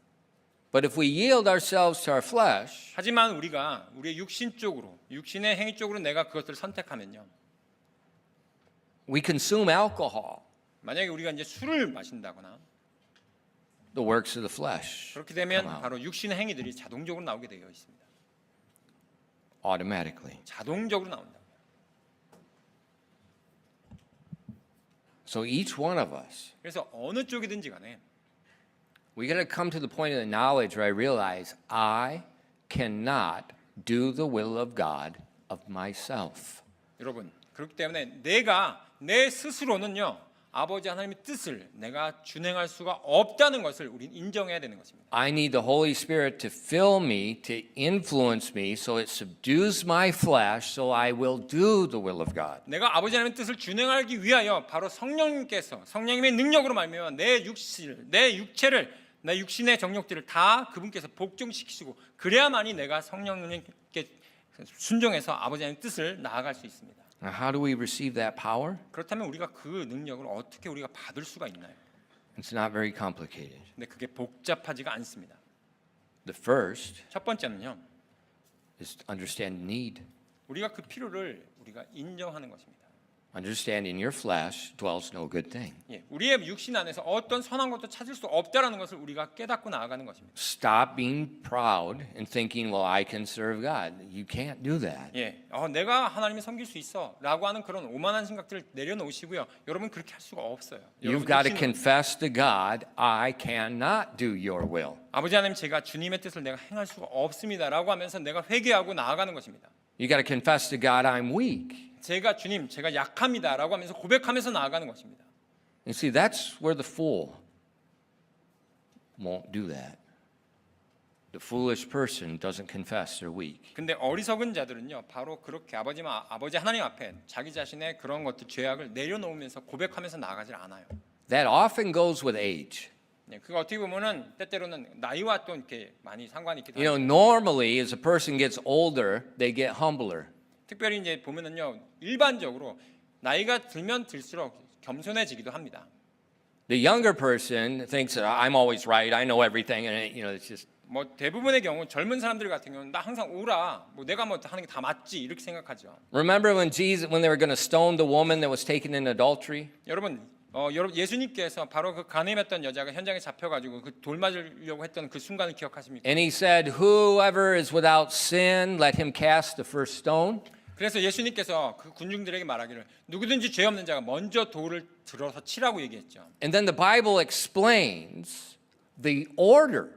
[SPEAKER 1] But if we yield ourselves to our flesh,
[SPEAKER 2] 하지만 우리가 우리의 육신 쪽으로 육신의 행위 쪽으로 내가 그것을 선택하면요.
[SPEAKER 1] we consume alcohol,
[SPEAKER 2] 만약에 우리가 이제 술을 마신다거나
[SPEAKER 1] the works of the flesh
[SPEAKER 2] 그렇게 되면
[SPEAKER 1] come out
[SPEAKER 2] 바로 육신의 행위들이 자동적으로 나오게 되어 있습니다.
[SPEAKER 1] automatically.
[SPEAKER 2] 자동적으로 나온다.
[SPEAKER 1] So each one of us,
[SPEAKER 2] 그래서 어느 쪽이든지 간에
[SPEAKER 1] we got to come to the point of the knowledge where I realize I cannot do the will of God of myself.
[SPEAKER 2] 여러분 그렇기 때문에 내가 내 스스로는요 아버지 하나님의 뜻을 내가 준행할 수가 없다는 것을 우리는 인정해야 되는 것입니다.
[SPEAKER 1] I need the Holy Spirit to fill me, to influence me, so it subdues my flesh, so I will do the will of God.
[SPEAKER 2] 내가 아버지 하나님의 뜻을 준행하기 위하여 바로 성령님께서 성령님의 능력으로 말미암아 내 육신을 내 육체를 내 육신의 정욕들을 다 그분께서 복종시키시고 그래야만이 내가 성령님께 순종해서 아버지 하나님의 뜻을 나아갈 수 있습니다.
[SPEAKER 1] Now, how do we receive that power?
[SPEAKER 2] 그렇다면 우리가 그 능력을 어떻게 우리가 받을 수가 있나요?
[SPEAKER 1] It's not very complicated.
[SPEAKER 2] 근데 그게 복잡하지가 않습니다.
[SPEAKER 1] The first
[SPEAKER 2] 첫 번째는요.
[SPEAKER 1] is to understand need.
[SPEAKER 2] 우리가 그 필요를 우리가 인정하는 것입니다.
[SPEAKER 1] Understand in your flesh dwells no good thing.
[SPEAKER 2] 예, 우리의 육신 안에서 어떤 선한 것도 찾을 수 없다라는 것을 우리가 깨닫고 나아가는 것입니다.
[SPEAKER 1] Stop being proud and thinking, well, I can serve God. You can't do that.
[SPEAKER 2] 예, 내가 하나님을 섬길 수 있어라고 하는 그런 오만한 생각들을 내려놓으시고요. 여러분 그렇게 할 수가 없어요.
[SPEAKER 1] You've got to confess to God, I cannot do your will.
[SPEAKER 2] 아버지 하나님 제가 주님의 뜻을 내가 행할 수가 없습니다라고 하면서 내가 회개하고 나아가는 것입니다.
[SPEAKER 1] You got to confess to God, I'm weak.
[SPEAKER 2] 제가 주님 제가 약합니다라고 하면서 고백하면서 나아가는 것입니다.
[SPEAKER 1] You see, that's where the fool won't do that. The foolish person doesn't confess they're weak.
[SPEAKER 2] 근데 어리석은 자들은요 바로 그렇게 아버지 하나님 앞에 자기 자신의 그런 것들 죄악을 내려놓으면서 고백하면서 나아가질 않아요.
[SPEAKER 1] That often goes with age.
[SPEAKER 2] 네, 그거 어떻게 보면은 때때로는 나이와 또 이렇게 많이 상관이 있기도
[SPEAKER 1] You know,
[SPEAKER 2] 하죠.
[SPEAKER 1] normally as a person gets older, they get humbler.
[SPEAKER 2] 특별히 이제 보면은요 일반적으로 나이가 들면 들수록 겸손해지기도 합니다.
[SPEAKER 1] The younger person thinks that I'm always right, I know everything, and you know, it's just
[SPEAKER 2] 뭐 대부분의 경우 젊은 사람들 같은 경우는 나 항상 옳아, 뭐 내가 뭐 하는 게 다 맞지 이렇게 생각하죠.
[SPEAKER 1] Remember when they were going to stone the woman that was taken in adultery?
[SPEAKER 2] 여러분 예수님께서 바로 그 간음했던 여자가 현장에 잡혀가지고 그 돌 맞으려고 했던 그 순간을 기억하십니까?
[SPEAKER 1] And he said, "Whoever is without sin, let him cast the first stone."
[SPEAKER 2] 그래서 예수님께서 그 군중들에게 말하기를 누구든지 죄 없는 자가 먼저 돌을 들어서 치라고 얘기했죠.
[SPEAKER 1] And then the Bible explains the order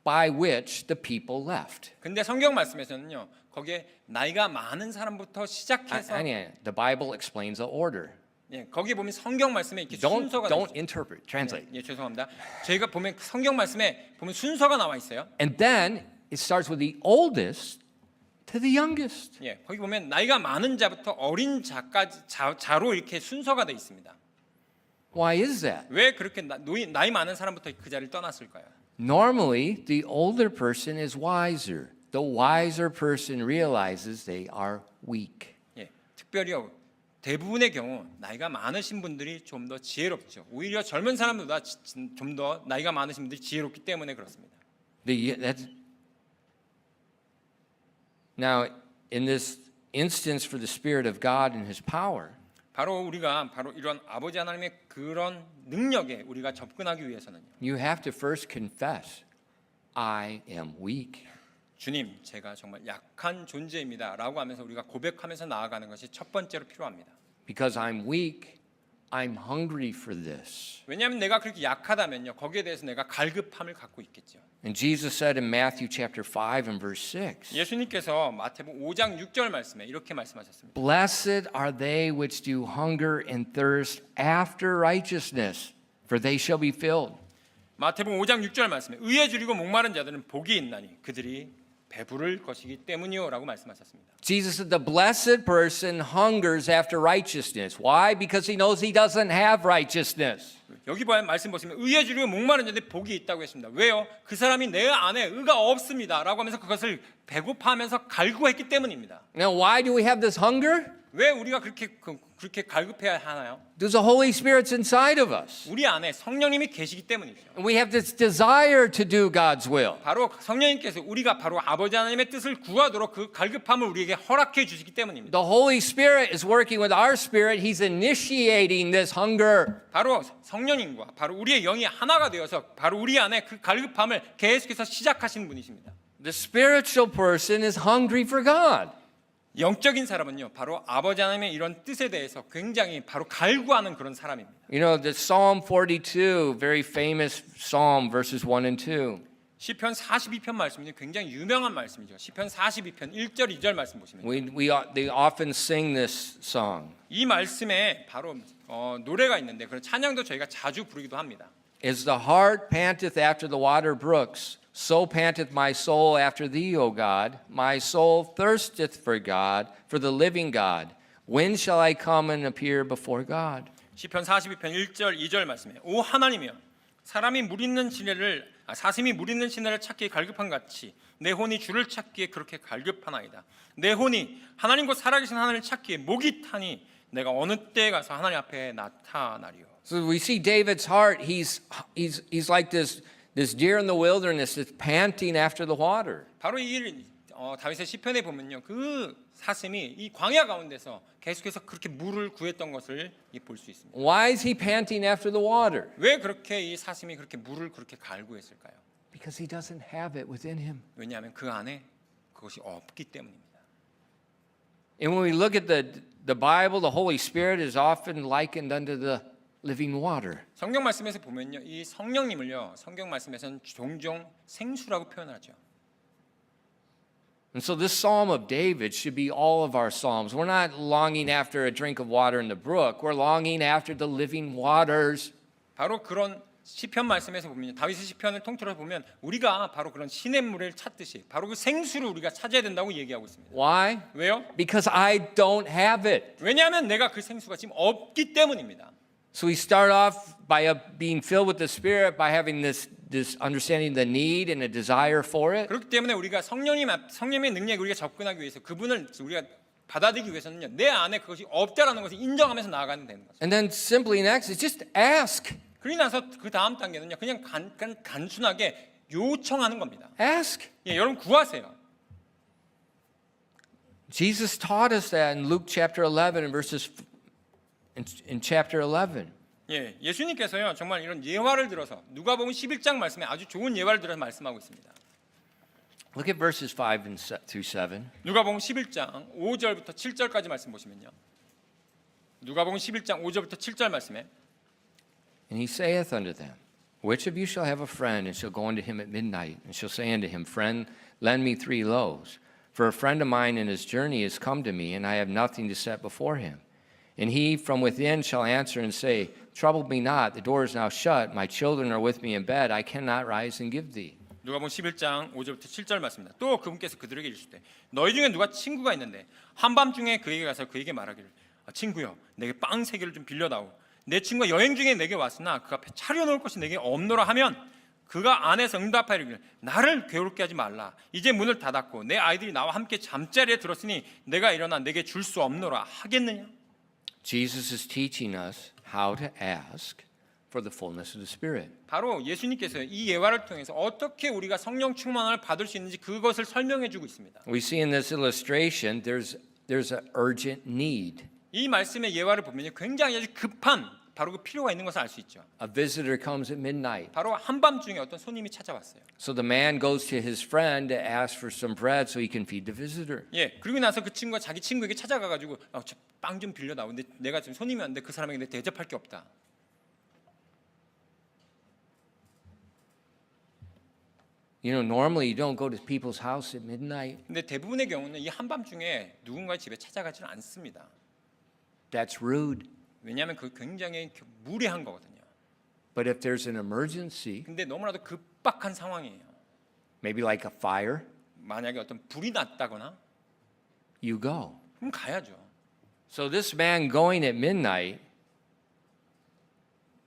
[SPEAKER 1] by which the people left.
[SPEAKER 2] 근데 성경 말씀에서는요 거기에 나이가 많은 사람부터 시작해서
[SPEAKER 1] 아니, the Bible explains the order.
[SPEAKER 2] 예, 거기 보면 성경 말씀에 이렇게
[SPEAKER 1] Don't
[SPEAKER 2] 순서가 나와 있어요.
[SPEAKER 1] interpret, translate.
[SPEAKER 2] 예, 죄송합니다. 저희가 보면 성경 말씀에 보면 순서가 나와 있어요.
[SPEAKER 1] And then it starts with the oldest to the youngest.
[SPEAKER 2] 예, 거기 보면 나이가 많은 자부터 어린 자까지 자로 이렇게 순서가 돼 있습니다.
[SPEAKER 1] Why is that?
[SPEAKER 2] 왜 그렇게 나이 많은 사람부터 그 자리를 떠났을까요?
[SPEAKER 1] Normally, the older person is wiser. The wiser person realizes they are weak.
[SPEAKER 2] 예, 특별히요. 대부분의 경우 나이가 많으신 분들이 좀 더 지혜롭죠. 오히려 젊은 사람보다 좀 더 나이가 많으신 분들이 지혜롭기 때문에 그렇습니다.
[SPEAKER 1] Now, in this instance for the Spirit of God and His power,
[SPEAKER 2] 바로 우리가 바로 이런 아버지 하나님의 그런 능력에 우리가 접근하기 위해서는요.
[SPEAKER 1] you have to first confess, I am weak.
[SPEAKER 2] 주님, 제가 정말 약한 존재입니다라고 하면서 우리가 고백하면서 나아가는 것이 첫 번째로 필요합니다.
[SPEAKER 1] Because I'm weak, I'm hungry for this.
[SPEAKER 2] 왜냐하면 내가 그렇게 약하다면요. 거기에 대해서 내가 갈급함을 갖고 있겠죠.
[SPEAKER 1] And Jesus said in Matthew chapter 5 and verse 6,
[SPEAKER 2] 예수님께서 마태복음 5장 6절 말씀에 이렇게 말씀하셨습니다.
[SPEAKER 1] Blessed are they which do hunger and thirst after righteousness, for they shall be filled.
[SPEAKER 2] 마태복음 5장 6절 말씀에 의에 줄이고 목마른 자들은 복이 있나니 그들이 배부를 것이기 때문이요라고 말씀하셨습니다.
[SPEAKER 1] Jesus said the blessed person hungers after righteousness. Why? Because he knows he doesn't have righteousness.
[SPEAKER 2] 여기 말씀 보시면 의에 주려 목마른 자들이 복이 있다고 했습니다. 왜요? 그 사람이 내 안에 의가 없습니다라고 하면서 그것을 배고파하면서 갈구했기 때문입니다.
[SPEAKER 1] Now, why do we have this hunger?
[SPEAKER 2] 왜 우리가 그렇게 갈급해야 하나요?
[SPEAKER 1] Because the Holy Spirit's inside of us.
[SPEAKER 2] 우리 안에 성령님이 계시기 때문이죠.
[SPEAKER 1] And we have this desire to do God's will.
[SPEAKER 2] 바로 성령님께서 우리가 바로 아버지 하나님의 뜻을 구하도록 그 갈급함을 우리에게 허락해 주시기 때문입니다.
[SPEAKER 1] The Holy Spirit is working with our spirit. He's initiating this hunger.
[SPEAKER 2] 바로 성령님과 바로 우리의 영이 하나가 되어서 바로 우리 안에 그 갈급함을 계속해서 시작하시는 분이십니다.
[SPEAKER 1] The spiritual person is hungry for God.
[SPEAKER 2] 영적인 사람은요, 바로 아버지 하나님의 이런 뜻에 대해서 굉장히 바로 갈구하는 그런 사람입니다.
[SPEAKER 1] You know, the Psalm 42, very famous psalm, verses 1 and 2.
[SPEAKER 2] 시편 42편 말씀이 굉장히 유명한 말씀이죠. 시편 42편 1절 2절 말씀 보시면
[SPEAKER 1] They often sing this song.
[SPEAKER 2] 이 말씀에 바로 노래가 있는데 그런 찬양도 저희가 자주 부르기도 합니다.
[SPEAKER 1] As the hart panteth after the water brooks, so panteth my soul after thee, O God. My soul thirsteth for God, for the living God. When shall I come and appear before God?
[SPEAKER 2] 시편 42편 1절 2절 말씀에 오 하나님이여 사심이 물 있는 시내를 찾기에 갈급한 같이 내 혼이 주를 찾기에 그렇게 갈급하나이다. 내 혼이 하나님 곧 살아계신 하나님을 찾기에 목이 타니 내가 어느 때에 가서 하나님 앞에 나타나리요.
[SPEAKER 1] So we see David's heart. He's like this deer in the wilderness that's panting after the water.
[SPEAKER 2] 바로 이 다윗의 시편에 보면요, 그 사슴이 이 광야 가운데서 계속해서 그렇게 물을 구했던 것을 볼 수 있습니다.
[SPEAKER 1] Why is he panting after the water?
[SPEAKER 2] 왜 그렇게 이 사슴이 그렇게 물을 그렇게 갈구했을까요?
[SPEAKER 1] Because he doesn't have it within him.
[SPEAKER 2] 왜냐하면 그 안에 그것이 없기 때문입니다.
[SPEAKER 1] And when we look at the Bible, the Holy Spirit is often likened unto the living water.
[SPEAKER 2] 성경 말씀에서 보면요, 이 성령님을요, 성경 말씀에서는 종종 생수라고 표현하죠.
[SPEAKER 1] And so this Psalm of David should be all of our Psalms. We're not longing after a drink of water in the brook. We're longing after the living waters.
[SPEAKER 2] 바로 그런 시편 말씀에서 보면 다윗의 시편을 통틀어 보면 우리가 바로 그런 시냇물을 찾듯이 바로 그 생수를 우리가 찾아야 된다고 얘기하고 있습니다.
[SPEAKER 1] Why?
[SPEAKER 2] 왜요?
[SPEAKER 1] Because I don't have it.
[SPEAKER 2] 왜냐하면 내가 그 생수가 지금 없기 때문입니다.
[SPEAKER 1] So we start off by being filled with the Spirit, by having this understanding the need and a desire for it.
[SPEAKER 2] 그렇기 때문에 우리가 성령의 능력에 우리가 접근하기 위해서 그분을 우리가 받아들이기 위해서는요, 내 안에 그것이 없다라는 것을 인정하면서 나아가는 되는 거죠.
[SPEAKER 1] And then simply next is just ask.
[SPEAKER 2] 그러고 나서 그 다음 단계는요, 그냥 단순하게 요청하는 겁니다.
[SPEAKER 1] Ask.
[SPEAKER 2] 예, 여러분 구하세요.
[SPEAKER 1] Jesus taught us that in Luke chapter 11 and verses in chapter 11.
[SPEAKER 2] 예, 예수님께서요 정말 이런 예화를 들어서 누가복음 11장 말씀에 아주 좋은 예화를 들어서 말씀하고 있습니다.
[SPEAKER 1] Look at verses 5 through 7.
[SPEAKER 2] 누가복음 11장 5절부터 7절까지 말씀 보시면요. 누가복음 11장 5절부터 7절 말씀에
[SPEAKER 1] And he saith unto them, Which of you shall have a friend, and shall go unto him at midnight, and shall say unto him, Friend, lend me 3 loaves. For a friend of mine in his journey is come to me, and I have nothing to set before him. And he from within shall answer and say, Trouble me not, the door is now shut, my children are with me in bed, I cannot rise and give thee.
[SPEAKER 2] 누가복음 11장 5절부터 7절 말씀입니다. 또 그분께서 그들에게 이르시되 너희 중에 누가 친구가 있는데 한밤중에 그에게 가서 그에게 말하기를 친구여 내게 빵 3개를 좀 빌려다오. 내 친구가 여행 중에 내게 왔으나 그 앞에 차려놓을 것이 내게 없노라 하면 그가 안에서 응답하이르기를 나를 괴롭게 하지 말라. 이제 문을 닫았고 내 아이들이 나와 함께 잠자리에 들었으니 내가 일어나 내게 줄 수 없노라 하겠느냐.
[SPEAKER 1] Jesus is teaching us how to ask for the fullness of the Spirit.
[SPEAKER 2] 바로 예수님께서 이 예화를 통해서 어떻게 우리가 성령 충만을 받을 수 있는지 그것을 설명해 주고 있습니다.
[SPEAKER 1] We see in this illustration there's an urgent need.
[SPEAKER 2] 이 말씀의 예화를 보면 굉장히 아주 급한 바로 그 필요가 있는 것을 알 수 있죠.
[SPEAKER 1] A visitor comes at midnight.
[SPEAKER 2] 바로 한밤중에 어떤 손님이 찾아왔어요.
[SPEAKER 1] So the man goes to his friend to ask for some bread so he can feed the visitor.
[SPEAKER 2] 예, 그리고 나서 그 친구가 자기 친구에게 찾아가 가지고 빵 좀 빌려다오. 근데 내가 지금 손님이 왔는데 그 사람에게 내 대접할 게 없다.
[SPEAKER 1] You know, normally you don't go to people's house at midnight.
[SPEAKER 2] 근데 대부분의 경우는 이 한밤중에 누군가의 집에 찾아가지는 않습니다.
[SPEAKER 1] That's rude.
[SPEAKER 2] 왜냐하면 그 굉장히 무례한 거거든요.
[SPEAKER 1] But if there's an emergency,
[SPEAKER 2] 근데 너무나도 급박한 상황이에요.
[SPEAKER 1] maybe like a fire,
[SPEAKER 2] 만약에 어떤 불이 났다거나
[SPEAKER 1] you go.
[SPEAKER 2] 그럼 가야죠.
[SPEAKER 1] So this man going at midnight,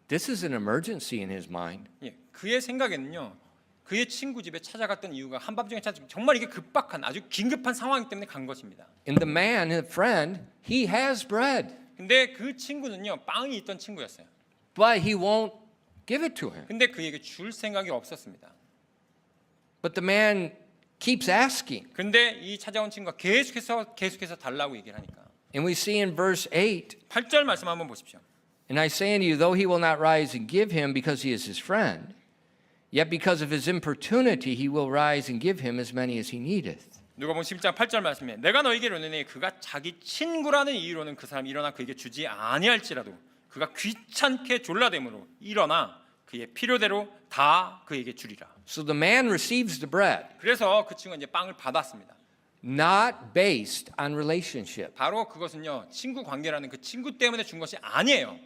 [SPEAKER 1] this is an emergency in his mind.
[SPEAKER 2] 예, 그의 생각에는요. 그의 친구 집에 찾아갔던 이유가 한밤중에 정말 이게 급박한 아주 긴급한 상황이기 때문에 간 것입니다.
[SPEAKER 1] And the man, his friend, he has bread,
[SPEAKER 2] 근데 그 친구는요. 빵이 있던 친구였어요.
[SPEAKER 1] but he won't give it to him.
[SPEAKER 2] 근데 그에게 줄 생각이 없었습니다.
[SPEAKER 1] But the man keeps asking.
[SPEAKER 2] 근데 이 찾아온 친구가 계속해서 달라고 얘기를 하니까
[SPEAKER 1] And we see in verse 8,
[SPEAKER 2] 8절 말씀 한번 보십시오.
[SPEAKER 1] and I say unto you, though he will not rise and give him because he is his friend, yet because of his importunity he will rise and give him as many as he needeth.
[SPEAKER 2] 누가복음 11장 8절 말씀에 내가 너에게 이르노니 그가 자기 친구라는 이유로는 그 사람 일어나 그에게 주지 아니할지라도 그가 귀찮게 졸라됨으로 일어나 그의 필요대로 다 그에게 주리라.
[SPEAKER 1] So the man receives the bread,
[SPEAKER 2] 그래서 그 친구가 이제 빵을 받았습니다.
[SPEAKER 1] not based on relationship.
[SPEAKER 2] 바로 그것은요 친구 관계라는 그 친구 때문에 준 것이 아니에요.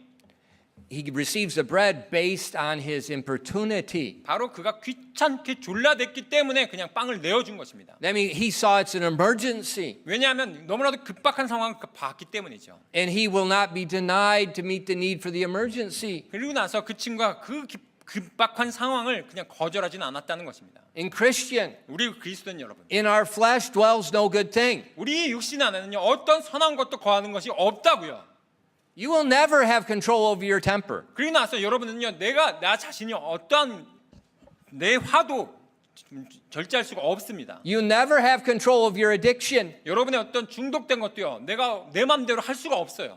[SPEAKER 1] He receives the bread based on his importunity.
[SPEAKER 2] 바로 그가 귀찮게 졸라댔기 때문에 그냥 빵을 내어준 것입니다.
[SPEAKER 1] That means he saw it's an emergency,
[SPEAKER 2] 왜냐하면 너무나도 급박한 상황을 봤기 때문이죠.
[SPEAKER 1] and he will not be denied to meet the need for the emergency.
[SPEAKER 2] 그리고 나서 그 친구가 그 급박한 상황을 그냥 거절하지는 않았다는 것입니다.
[SPEAKER 1] In Christian,
[SPEAKER 2] 우리 그리스도인 여러분,
[SPEAKER 1] in our flesh dwells no good thing.
[SPEAKER 2] 우리 육신 안에는요 어떤 선한 것도 거하는 것이 없다고요.
[SPEAKER 1] You will never have control over your temper.
[SPEAKER 2] 그리고 나서 여러분은요 나 자신이 어떠한 내 화도 절제할 수가 없습니다.
[SPEAKER 1] You never have control of your addiction.
[SPEAKER 2] 여러분의 어떤 중독된 것도요 내가 내 마음대로 할 수가 없어요.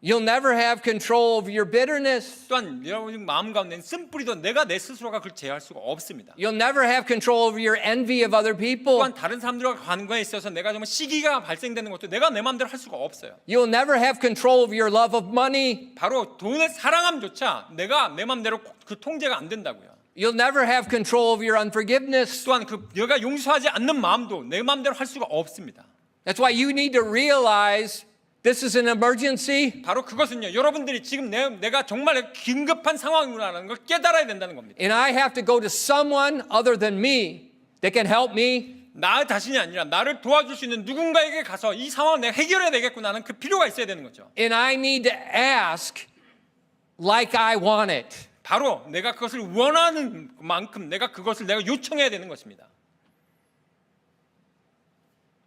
[SPEAKER 1] You'll never have control over your bitterness.
[SPEAKER 2] 또한 여러분 마음 가운데 쓴뿌리도 내가 내 스스로가 그걸 제어할 수가 없습니다.
[SPEAKER 1] You'll never have control over your envy of other people.
[SPEAKER 2] 또한 다른 사람들과 관계에 있어서 내가 정말 시기가 발생되는 것도 내가 내 마음대로 할 수가 없어요.
[SPEAKER 1] You'll never have control over your love of money.
[SPEAKER 2] 바로 돈의 사랑함조차 내가 내 마음대로 그 통제가 안 된다고요.
[SPEAKER 1] You'll never have control over your unforgiveness.
[SPEAKER 2] 또한 그 내가 용서하지 않는 마음도 내 마음대로 할 수가 없습니다.
[SPEAKER 1] That's why you need to realize this is an emergency.
[SPEAKER 2] 바로 그것은요. 여러분들이 지금 내가 정말 긴급한 상황이라는 걸 깨달아야 된다는 겁니다.
[SPEAKER 1] And I have to go to someone other than me that can help me.
[SPEAKER 2] 나 자신이 아니라 나를 도와줄 수 있는 누군가에게 가서 이 상황을 내가 해결해야 되겠구나는 그 필요가 있어야 되는 거죠.
[SPEAKER 1] And I need to ask like I want it.
[SPEAKER 2] 바로 내가 그것을 원하는 만큼 내가 요청해야 되는 것입니다.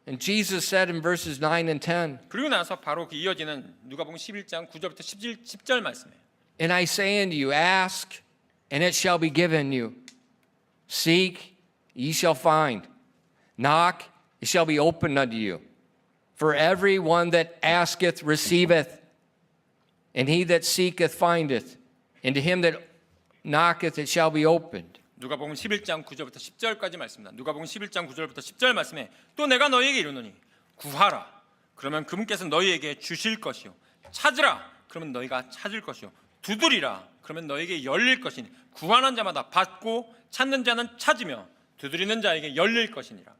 [SPEAKER 1] And Jesus said in verses 9 and 10,
[SPEAKER 2] 그리고 나서 바로 그 이어지는 누가복음 11장 9절부터 10절 말씀이에요.
[SPEAKER 1] and I say unto you, ask, and it shall be given you. Seek, ye shall find. Knock, it shall be opened unto you. For every one that asketh receiveth, and he that seeketh findeth, and to him that knocketh it shall be opened.
[SPEAKER 2] 누가복음 11장 9절부터 10절까지 말씀입니다. 누가복음 11장 9절부터 10절 말씀에 또 내가 너희에게 이르노니 구하라 그러면 그분께서 너희에게 주실 것이요 찾으라 그러면 너희가 찾을 것이요 두드리라 그러면 너희에게 열릴 것이니 구하는 자마다 받고 찾는 자는 찾으며 두드리는 자에게 열릴 것이니라.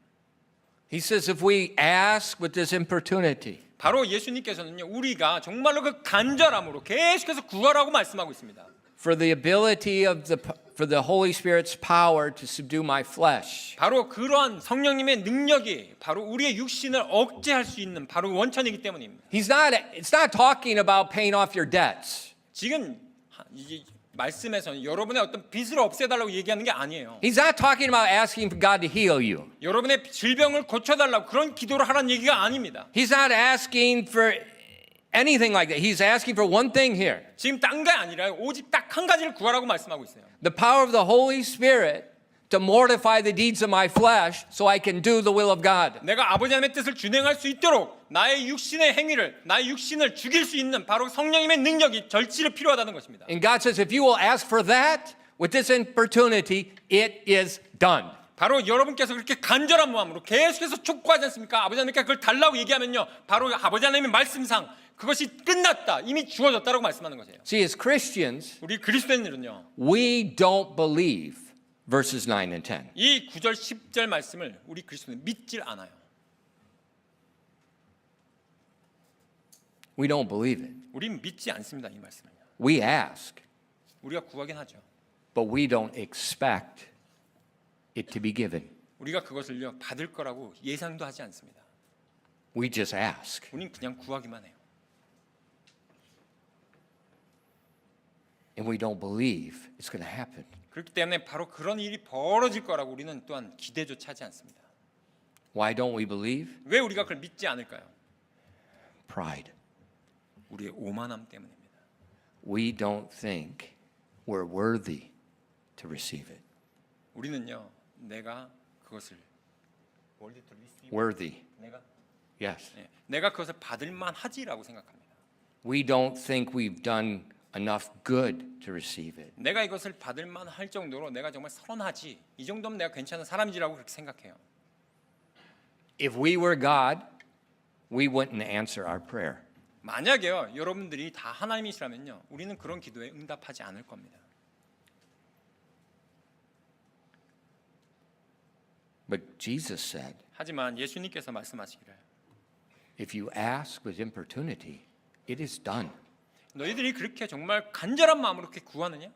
[SPEAKER 1] He says if we ask with this importunity,
[SPEAKER 2] 바로 예수님께서는요 우리가 정말로 그 간절함으로 계속해서 구하라고 말씀하고 있습니다.
[SPEAKER 1] for the ability of for the Holy Spirit's power to subdue my flesh.
[SPEAKER 2] 바로 그러한 성령님의 능력이 바로 우리의 육신을 억제할 수 있는 바로 원천이기 때문입니다.
[SPEAKER 1] It's not talking about paying off your debts.
[SPEAKER 2] 지금 이 말씀에서는 여러분의 어떤 빚을 없애달라고 얘기하는 게 아니에요.
[SPEAKER 1] He's not talking about asking for God to heal you.
[SPEAKER 2] 여러분의 질병을 고쳐달라고 그런 기도를 하라는 얘기가 아닙니다.
[SPEAKER 1] He's not asking for anything like that. He's asking for one thing here.
[SPEAKER 2] 지금 딴 게 아니라 오직 딱 한 가지를 구하라고 말씀하고 있어요.
[SPEAKER 1] The power of the Holy Spirit to mortify the deeds of my flesh so I can do the will of God.
[SPEAKER 2] 내가 아버지 하나님의 뜻을 준행할 수 있도록 나의 육신의 행위를 나의 육신을 죽일 수 있는 바로 성령님의 능력이 절치를 필요하다는 것입니다.
[SPEAKER 1] And God says if you will ask for that with this importunity, it is done.
[SPEAKER 2] 바로 여러분께서 그렇게 간절한 마음으로 계속해서 촉구하지 않습니까? 아버지 하나님께 그걸 달라고 얘기하면요. 바로 아버지 하나님의 말씀상 그것이 끝났다. 이미 주어졌다라고 말씀하는 것이에요.
[SPEAKER 1] See, as Christians,
[SPEAKER 2] 우리 그리스도인들은요.
[SPEAKER 1] we don't believe verses 9 and 10.
[SPEAKER 2] 이 9절 10절 말씀을 우리 그리스도인은 믿질 않아요.
[SPEAKER 1] We don't believe it.
[SPEAKER 2] 우린 믿지 않습니다. 이 말씀을요.
[SPEAKER 1] We ask,
[SPEAKER 2] 우리가 구하긴 하죠.
[SPEAKER 1] but we don't expect it to be given.
[SPEAKER 2] 우리가 그것을요 받을 거라고 예상도 하지 않습니다.
[SPEAKER 1] We just ask.
[SPEAKER 2] 우리는 그냥 구하기만 해요.
[SPEAKER 1] And we don't believe it's going to happen.
[SPEAKER 2] 그렇기 때문에 바로 그런 일이 벌어질 거라고 우리는 또한 기대조차 하지 않습니다.
[SPEAKER 1] Why don't we believe?
[SPEAKER 2] 왜 우리가 그걸 믿지 않을까요?
[SPEAKER 1] Pride.
[SPEAKER 2] 우리의 오만함 때문입니다.
[SPEAKER 1] We don't think we're worthy to receive it.
[SPEAKER 2] 우리는요 내가 그것을
[SPEAKER 1] Worthy.
[SPEAKER 2] 내가
[SPEAKER 1] Yes.
[SPEAKER 2] 내가 그것을 받을 만하지라고 생각합니다.
[SPEAKER 1] We don't think we've done enough good to receive it.
[SPEAKER 2] 내가 이것을 받을 만할 정도로 내가 정말 선하지 이 정도면 내가 괜찮은 사람이라고 그렇게 생각해요.
[SPEAKER 1] If we were God, we wouldn't answer our prayer.
[SPEAKER 2] 만약에요 여러분들이 다 하나님이시라면요 우리는 그런 기도에 응답하지 않을 겁니다.
[SPEAKER 1] But Jesus said,
[SPEAKER 2] 하지만 예수님께서 말씀하시기를
[SPEAKER 1] if you ask with importunity, it is done.
[SPEAKER 2] 너희들이 그렇게 정말 간절한 마음으로 그렇게 구하느냐?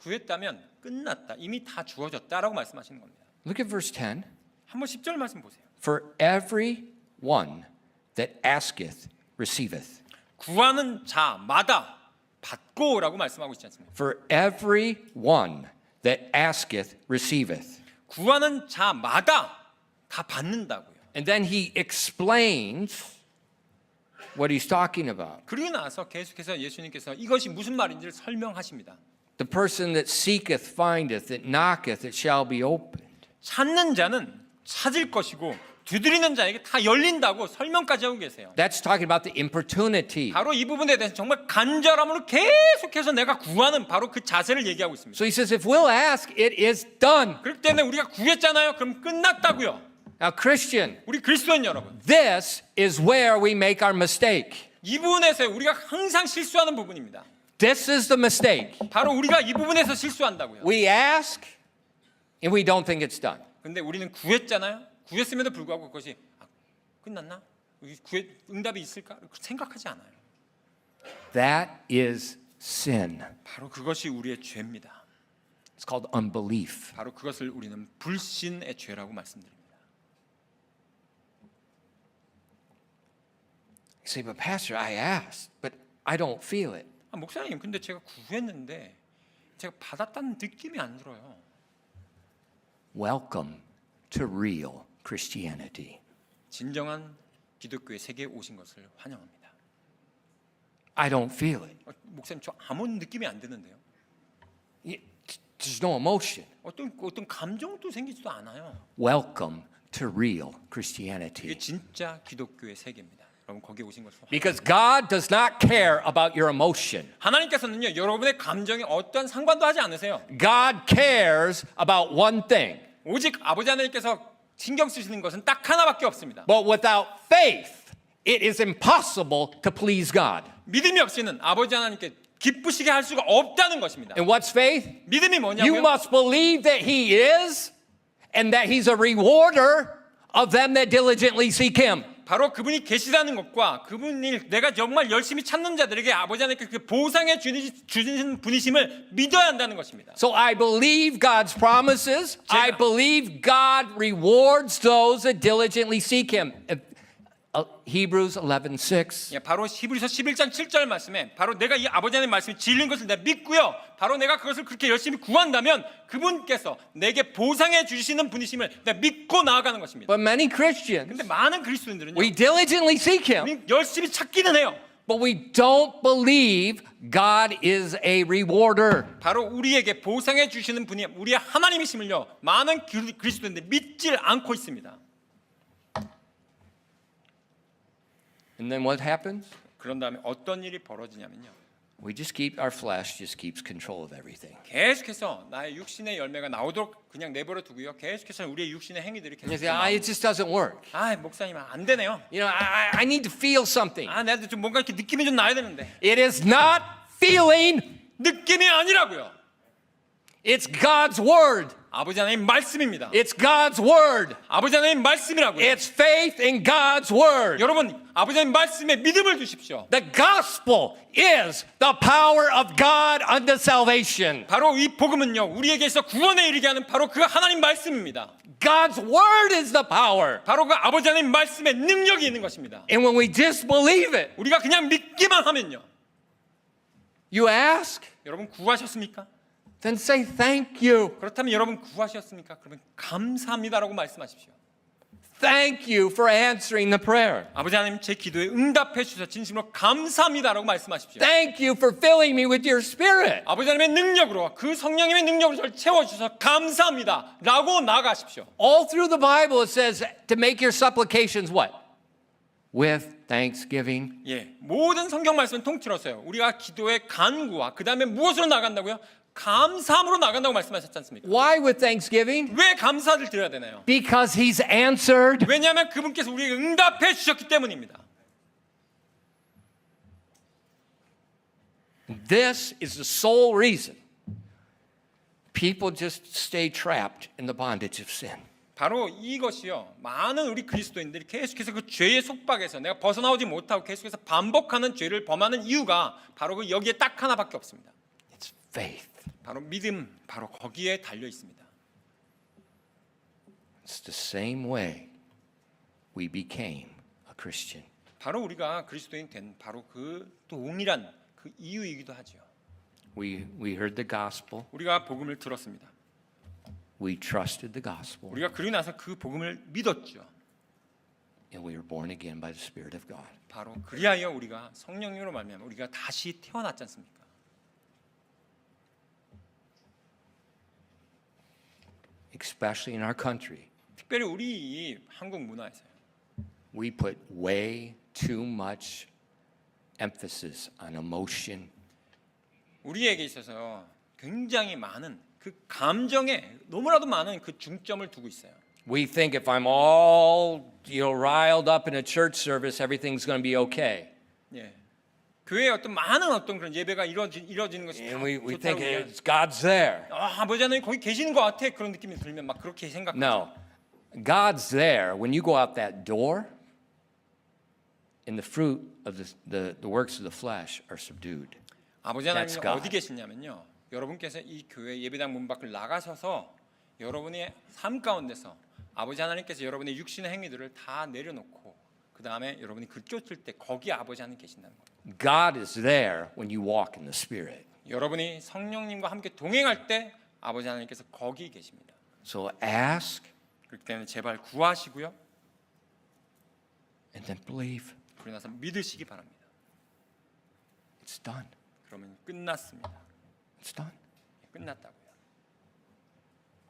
[SPEAKER 2] 구했다면 끝났다. 이미 다 주어졌다라고 말씀하시는 겁니다.
[SPEAKER 1] Look at verse 10.
[SPEAKER 2] 한번 10절 말씀 보세요.
[SPEAKER 1] For every one that asketh receiveth.
[SPEAKER 2] 구하는 자마다 받고라고 말씀하고 있지 않습니까?
[SPEAKER 1] For every one that asketh receiveth.
[SPEAKER 2] 구하는 자마다 다 받는다고요.
[SPEAKER 1] And then he explains what he's talking about.
[SPEAKER 2] 그리고 나서 계속해서 예수님께서 이것이 무슨 말인지를 설명하십니다.
[SPEAKER 1] The person that seeketh findeth, that knocketh, it shall be opened.
[SPEAKER 2] 찾는 자는 찾을 것이고 두드리는 자에게 다 열린다고 설명까지 하고 계세요.
[SPEAKER 1] That's talking about the importunity.
[SPEAKER 2] 바로 이 부분에 대해서 정말 간절함으로 계속해서 내가 구하는 바로 그 자세를 얘기하고 있습니다.
[SPEAKER 1] So he says, if we'll ask, it is done.
[SPEAKER 2] 그렇기 때문에 우리가 구했잖아요. 그럼 끝났다고요.
[SPEAKER 1] Now, Christian,
[SPEAKER 2] 우리 그리스도인 여러분,
[SPEAKER 1] this is where we make our mistake.
[SPEAKER 2] 이 부분에서 우리가 항상 실수하는 부분입니다.
[SPEAKER 1] This is the mistake.
[SPEAKER 2] 바로 우리가 이 부분에서 실수한다고요.
[SPEAKER 1] We ask, and we don't think it's done.
[SPEAKER 2] 근데 우리는 구했잖아요. 구했음에도 불구하고 그것이 끝났나? 응답이 있을까? 생각하지 않아요.
[SPEAKER 1] That is sin.
[SPEAKER 2] 바로 그것이 우리의 죄입니다.
[SPEAKER 1] It's called unbelief.
[SPEAKER 2] 바로 그것을 우리는 불신의 죄라고 말씀드립니다.
[SPEAKER 1] You say, but Pastor, I asked, but I don't feel it.
[SPEAKER 2] 목사님, 근데 제가 구했는데 제가 받았다는 느낌이 안 들어요.
[SPEAKER 1] Welcome to real Christianity.
[SPEAKER 2] 진정한 기독교의 세계에 오신 것을 환영합니다.
[SPEAKER 1] I don't feel it.
[SPEAKER 2] 목사님, 저 아무 느낌이 안 드는데요.
[SPEAKER 1] There's no emotion.
[SPEAKER 2] 어떤 감정도 생기지도 않아요.
[SPEAKER 1] Welcome to real
[SPEAKER 2] 이게
[SPEAKER 1] Christianity.
[SPEAKER 2] 진짜 기독교의 세계입니다. 여러분 거기에 오신 것을
[SPEAKER 1] Because God does not care about your emotion.
[SPEAKER 2] 하나님께서는요 여러분의 감정에 어떠한 상관도 하지 않으세요.
[SPEAKER 1] God cares about one thing.
[SPEAKER 2] 오직 아버지 하나님께서 신경 쓰시는 것은 딱 하나밖에 없습니다.
[SPEAKER 1] But without faith, it is impossible to please God.
[SPEAKER 2] 믿음이 없이는 아버지 하나님께 기쁘시게 할 수가 없다는 것입니다.
[SPEAKER 1] And what's faith?
[SPEAKER 2] 믿음이
[SPEAKER 1] You
[SPEAKER 2] 뭐냐고요?
[SPEAKER 1] must believe that He is and that He's a rewarder of them that diligently seek Him.
[SPEAKER 2] 바로 그분이 계시다는 것과 그분이 내가 정말 열심히 찾는 자들에게 아버지 하나님께 그 보상해 주시는 분이심을 믿어야 한다는 것입니다.
[SPEAKER 1] So I believe God's promises. I believe God rewards those that diligently seek Him. Hebrews 11:6.
[SPEAKER 2] 바로 히브리서 11장 7절 말씀에 바로 내가 이 아버지 하나님의 말씀이 진리인 것을 내가 믿고요. 바로 내가 그것을 그렇게 열심히 구한다면 그분께서 내게 보상해 주시는 분이심을 내가 믿고 나아가는 것입니다.
[SPEAKER 1] But many Christians,
[SPEAKER 2] 근데 많은 그리스도인들은요.
[SPEAKER 1] we diligently seek Him,
[SPEAKER 2] 우리 열심히 찾기는 해요.
[SPEAKER 1] but we don't believe God is a rewarder.
[SPEAKER 2] 바로 우리에게 보상해 주시는 분이 우리의 하나님이심을요. 많은 그리스도인들이 믿질 않고 있습니다.
[SPEAKER 1] And then what happens?
[SPEAKER 2] 그런 다음에 어떤 일이 벌어지냐면요.
[SPEAKER 1] We just keep our flesh just keeps control of everything.
[SPEAKER 2] 계속해서 나의 육신의 열매가 나오도록 그냥 내버려 두고요. 계속해서 우리의 육신의 행위들이
[SPEAKER 1] And you
[SPEAKER 2] 계속
[SPEAKER 1] say, it just doesn't work.
[SPEAKER 2] 목사님 안 되네요.
[SPEAKER 1] You know, I need to feel something.
[SPEAKER 2] 내가 좀 뭔가 이렇게 느낌이 좀 나야 되는데
[SPEAKER 1] It is not feeling.
[SPEAKER 2] 느낌이 아니라고요.
[SPEAKER 1] It's God's word.
[SPEAKER 2] 아버지 하나님 말씀입니다.
[SPEAKER 1] It's God's word.
[SPEAKER 2] 아버지 하나님 말씀이라고요.
[SPEAKER 1] It's faith in God's word.
[SPEAKER 2] 여러분 아버지 하나님 말씀에 믿음을 두십시오.
[SPEAKER 1] The gospel is the power of God unto salvation.
[SPEAKER 2] 바로 이 복음은요 우리에게서 구원에 이르게 하는 바로 그 하나님 말씀입니다.
[SPEAKER 1] God's word is the power.
[SPEAKER 2] 바로 그 아버지 하나님 말씀에 능력이 있는 것입니다.
[SPEAKER 1] And when we disbelieve it,
[SPEAKER 2] 우리가 그냥 믿기만 하면요.
[SPEAKER 1] you ask,
[SPEAKER 2] 여러분 구하셨습니까?
[SPEAKER 1] then say thank you.
[SPEAKER 2] 그렇다면 여러분 구하셨습니까? 그러면 감사합니다라고 말씀하십시오.
[SPEAKER 1] Thank you for answering the prayer.
[SPEAKER 2] 아버지 하나님 제 기도에 응답해 주셔서 진심으로 감사합니다라고 말씀하십시오.
[SPEAKER 1] Thank you for filling me with your spirit.
[SPEAKER 2] 아버지 하나님의 능력으로 그 성령님의 능력으로 저를 채워주셔서 감사합니다라고 나아가십시오.
[SPEAKER 1] All through the Bible it says to make your supplications what? With thanksgiving.
[SPEAKER 2] 예, 모든 성경 말씀은 통틀어서요. 우리가 기도의 간구와 그 다음에 무엇으로 나간다고요? 감사함으로 나간다고 말씀하셨지 않습니까?
[SPEAKER 1] Why with thanksgiving?
[SPEAKER 2] 왜 감사를 드려야 되나요?
[SPEAKER 1] Because he's answered.
[SPEAKER 2] 왜냐하면 그분께서 우리에게 응답해 주셨기 때문입니다.
[SPEAKER 1] This is the sole reason people just stay trapped in the bondage of sin.
[SPEAKER 2] 바로 이것이요. 많은 우리 그리스도인들이 계속해서 그 죄의 속박에서 내가 벗어나오지 못하고 계속해서 반복하는 죄를 범하는 이유가 바로 그 여기에 딱 하나밖에 없습니다.
[SPEAKER 1] It's faith.
[SPEAKER 2] 바로 믿음, 바로 거기에 달려 있습니다.
[SPEAKER 1] It's the same way we became a Christian.
[SPEAKER 2] 바로 우리가 그리스도인 된 바로 그 동일한 그 이유이기도 하죠.
[SPEAKER 1] We heard the gospel.
[SPEAKER 2] 우리가 복음을 들었습니다.
[SPEAKER 1] We trusted the gospel.
[SPEAKER 2] 우리가 그리고 나서 그 복음을 믿었죠.
[SPEAKER 1] And we were born again by the Spirit of God.
[SPEAKER 2] 바로 그리하여 우리가 성령님으로 말미암아 우리가 다시 태어났지 않습니까?
[SPEAKER 1] Especially in our country,
[SPEAKER 2] 특별히 우리 이 한국 문화에서요.
[SPEAKER 1] we put way too much emphasis on emotion.
[SPEAKER 2] 우리에게 있어서 굉장히 많은 그 감정에 너무나도 많은 그 중점을 두고 있어요.
[SPEAKER 1] We think if I'm all, riled up in a church service, everything's going to be okay.
[SPEAKER 2] 예. 교회에 어떤 많은 어떤 그런 예배가 이루어지는 것이
[SPEAKER 1] And
[SPEAKER 2] 다
[SPEAKER 1] we
[SPEAKER 2] 좋다고
[SPEAKER 1] think
[SPEAKER 2] 그냥,
[SPEAKER 1] it's God's there.
[SPEAKER 2] 아버지 하나님 거기 계시는 것 같아 그런 느낌이 들면 막 그렇게 생각하죠.
[SPEAKER 1] No, God's there when you go out that door and the fruit of the works of the flesh are subdued.
[SPEAKER 2] 아버지
[SPEAKER 1] That's
[SPEAKER 2] 하나님이
[SPEAKER 1] God.
[SPEAKER 2] 어디 계시냐면요. 여러분께서 이 교회 예배당 문 밖을 나가셔서 여러분의 삶 가운데서 아버지 하나님께서 여러분의 육신의 행위들을 다 내려놓고 그 다음에 여러분이 그 쫓을 때 거기 아버지 하나님 계신다는 거예요.
[SPEAKER 1] God is there when you walk in the Spirit.
[SPEAKER 2] 여러분이 성령님과 함께 동행할 때 아버지 하나님께서 거기 계십니다.
[SPEAKER 1] So ask
[SPEAKER 2] 그렇기 때문에 제발 구하시고요.
[SPEAKER 1] and then believe.
[SPEAKER 2] 그러고 나서 믿으시기 바랍니다.
[SPEAKER 1] It's done.
[SPEAKER 2] 그러면 끝났습니다.
[SPEAKER 1] It's done.
[SPEAKER 2] 끝났다고요.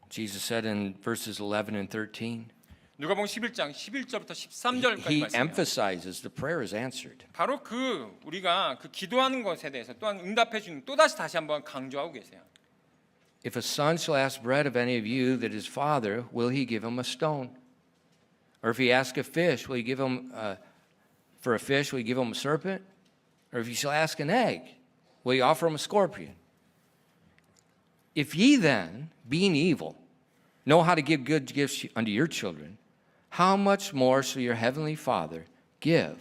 [SPEAKER 1] Jesus said in verses 11 and 13,
[SPEAKER 2] 누가복음 11장 11절부터 13절까지
[SPEAKER 1] he
[SPEAKER 2] 말씀해요.
[SPEAKER 1] emphasizes the prayer is answered.
[SPEAKER 2] 바로 그 우리가 그 기도하는 것에 대해서 또한 응답해 주는 또 다시 한번 강조하고 계세요.
[SPEAKER 1] If a son shall ask bread of any of you that is father, will he give him a stone? Or if he ask a fish, will he give him for a fish, will he give him a serpent? Or if he shall ask an egg, will he offer him a scorpion? If ye then, being evil, know how to give good gifts unto your children, how much more shall your heavenly Father give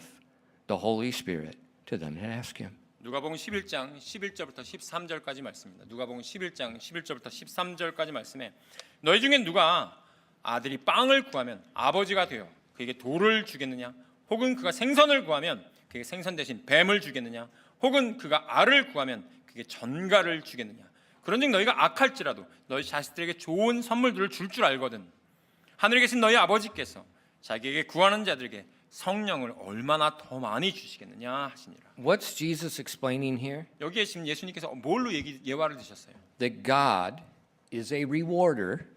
[SPEAKER 1] the Holy Spirit to them that ask him?
[SPEAKER 2] 누가복음 11장 11절부터 13절까지 말씀입니다. 누가복음 11장 11절부터 13절까지 말씀에 너희 중에 누가 아들이 빵을 구하면 아버지가 되어 그에게 돌을 주겠느냐? 혹은 그가 생선을 구하면 그에게 생선 대신 뱀을 주겠느냐? 혹은 그가 알을 구하면 그에게 전갈을 주겠느냐? 그런즉 너희가 악할지라도 너희 자식들에게 좋은 선물들을 줄 알거든. 하늘에 계신 너희 아버지께서 자기에게 구하는 자들에게 성령을 얼마나 더 많이 주시겠느냐 하시니라.
[SPEAKER 1] What's Jesus explaining here?
[SPEAKER 2] 여기에 지금 예수님께서 뭘로 예화를 드셨어요?
[SPEAKER 1] That God is a rewarder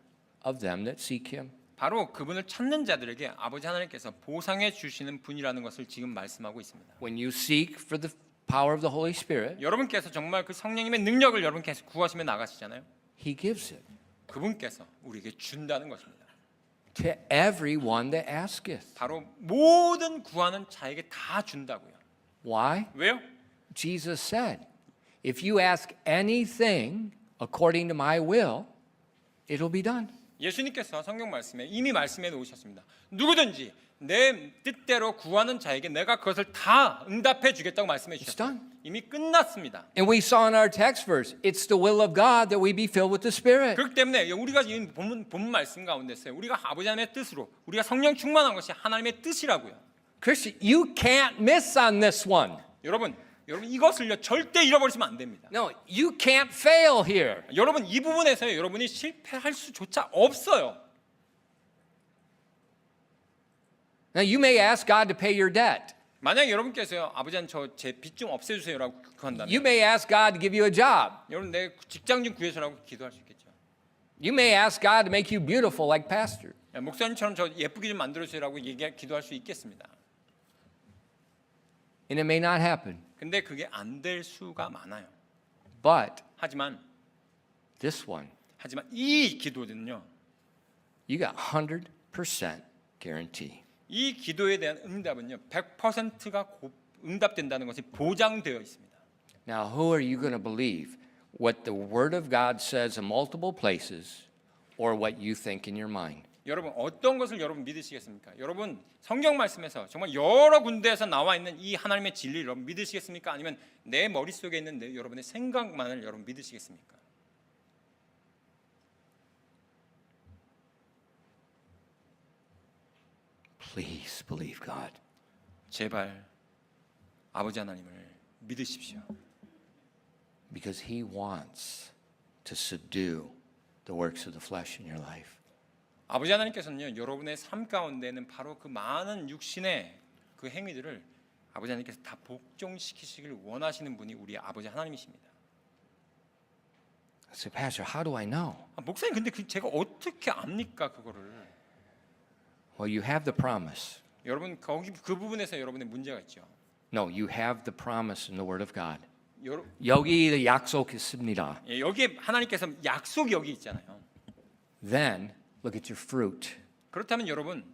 [SPEAKER 1] of them that seek him.
[SPEAKER 2] 바로 그분을 찾는 자들에게 아버지 하나님께서 보상해 주시는 분이라는 것을 지금 말씀하고 있습니다.
[SPEAKER 1] When you seek for the power of the Holy Spirit,
[SPEAKER 2] 여러분께서 정말 그 성령님의 능력을 여러분께서 구하시며 나가시잖아요.
[SPEAKER 1] he gives it
[SPEAKER 2] 그분께서 우리에게 준다는 것입니다.
[SPEAKER 1] to everyone that asketh.
[SPEAKER 2] 바로 모든 구하는 자에게 다 준다고요.
[SPEAKER 1] Why?
[SPEAKER 2] 왜요?
[SPEAKER 1] Jesus said, if you ask anything according to my will, it'll be done.
[SPEAKER 2] 예수님께서 성경 말씀에 이미 말씀해 놓으셨습니다. 누구든지 내 뜻대로 구하는 자에게 내가 그것을 다 응답해 주겠다고 말씀해
[SPEAKER 1] It's
[SPEAKER 2] 주셨어요.
[SPEAKER 1] done.
[SPEAKER 2] 이미 끝났습니다.
[SPEAKER 1] And we saw in our text verse, it's the will of God that we be filled with the Spirit.
[SPEAKER 2] 그렇기 때문에 우리가 이 본 말씀 가운데 있어요. 우리가 아버지 하나님의 뜻으로 우리가 성령 충만한 것이 하나님의 뜻이라고요.
[SPEAKER 1] Christian, you can't miss on this one.
[SPEAKER 2] 여러분 이것을요 절대 잃어버리시면 안 됩니다.
[SPEAKER 1] No, you can't fail here.
[SPEAKER 2] 여러분 이 부분에서 여러분이 실패할 수조차 없어요.
[SPEAKER 1] Now, you may ask God to pay your debt.
[SPEAKER 2] 만약 여러분께서요 아버지 하나님 저 제 빚 좀 없애주세요라고 기도한다면
[SPEAKER 1] You may ask God to give you a job.
[SPEAKER 2] 여러분 내 직장 좀 구해서라고 기도할 수 있겠죠.
[SPEAKER 1] You may ask God to make you beautiful like pastor.
[SPEAKER 2] 목사님처럼 저 예쁘게 좀 만들어주세요라고 기도할 수 있겠습니다.
[SPEAKER 1] And it may not happen.
[SPEAKER 2] 근데 그게 안 될 수가 많아요.
[SPEAKER 1] But
[SPEAKER 2] 하지만
[SPEAKER 1] this one,
[SPEAKER 2] 이 기도는요
[SPEAKER 1] you got 100% guarantee.
[SPEAKER 2] 이 기도에 대한 응답은요 100%가 응답된다는 것이 보장되어 있습니다.
[SPEAKER 1] Now, who are you going to believe? What the Word of God says in multiple places or what you think in your mind?
[SPEAKER 2] 여러분 어떤 것을 여러분 믿으시겠습니까? 여러분 성경 말씀에서 정말 여러 군데에서 나와 있는 이 하나님의 진리를 여러분 믿으시겠습니까? 아니면 내 머릿속에 있는 여러분의 생각만을 여러분 믿으시겠습니까?
[SPEAKER 1] Please believe God.
[SPEAKER 2] 제발 아버지 하나님을 믿으십시오.
[SPEAKER 1] Because He wants to subdue the works of the flesh in your life.
[SPEAKER 2] 아버지 하나님께서는요 여러분의 삶 가운데는 바로 그 많은 육신의 그 행위들을 아버지 하나님께서 다 복종시키시길 원하시는 분이 우리 아버지 하나님이십니다.
[SPEAKER 1] I say, Pastor, how do I know?
[SPEAKER 2] 목사님 근데 제가 어떻게 압니까 그거를?
[SPEAKER 1] Well, you have the promise.
[SPEAKER 2] 여러분 그 부분에서 여러분의 문제가 있죠.
[SPEAKER 1] No, you have the promise in the Word of God.
[SPEAKER 2] 여러,
[SPEAKER 1] 여기 약속 있습니다.
[SPEAKER 2] 여기에 하나님께서 약속이 여기 있잖아요.
[SPEAKER 1] Then look at your fruit.
[SPEAKER 2] 그렇다면 여러분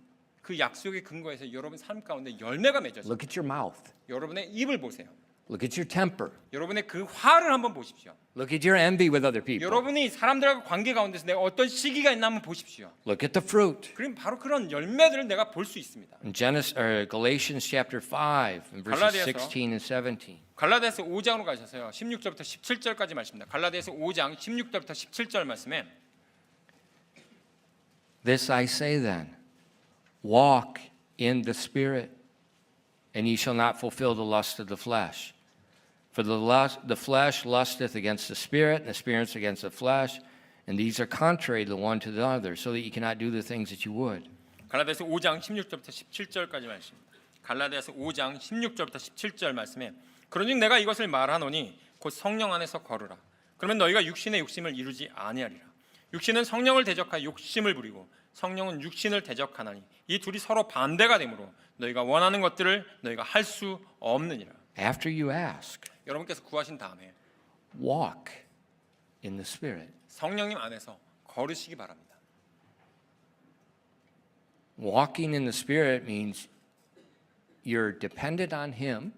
[SPEAKER 2] 그 약속의 근거에서 여러분 삶 가운데 열매가 맺어져요.
[SPEAKER 1] Look at your mouth.
[SPEAKER 2] 여러분의 입을 보세요.
[SPEAKER 1] Look at your temper.
[SPEAKER 2] 여러분의 그 화를 한번 보십시오.
[SPEAKER 1] Look at your envy with other people.
[SPEAKER 2] 여러분이 사람들과 관계 가운데서 내가 어떤 시기가 있나 한번 보십시오.
[SPEAKER 1] Look at the fruit.
[SPEAKER 2] 그럼 바로 그런 열매들을 내가 볼 수 있습니다.
[SPEAKER 1] In Galatians chapter 5 and verses 16 and 17.
[SPEAKER 2] 갈라디아서 5장으로 가셔서요. 16절부터 17절까지 말씀입니다. 갈라디아서 5장 16절부터 17절 말씀에
[SPEAKER 1] This I say then, walk in the Spirit, and ye shall not fulfill the lust of the flesh. For the flesh lusteth against the Spirit, and the Spirit against the flesh, and these are contrary the one to the other, so that ye cannot do the things that you would.
[SPEAKER 2] 갈라디아서 5장 16절부터 17절까지 말씀입니다. 갈라디아서 5장 16절부터 17절 말씀에 그러니 내가 이것을 말하노니 곧 성령 안에서 걸으라. 그러면 너희가 육신의 욕심을 이루지 아니하리라. 육신은 성령을 대적하여 욕심을 부리고 성령은 육신을 대적하나니 이 둘이 서로 반대가 되므로 너희가 원하는 것들을 너희가 할 수 없느니라.
[SPEAKER 1] After you ask,
[SPEAKER 2] 여러분께서 구하신 다음에
[SPEAKER 1] walk in the Spirit.
[SPEAKER 2] 성령님 안에서 걸으시기 바랍니다.
[SPEAKER 1] Walking in the Spirit means you're dependent on Him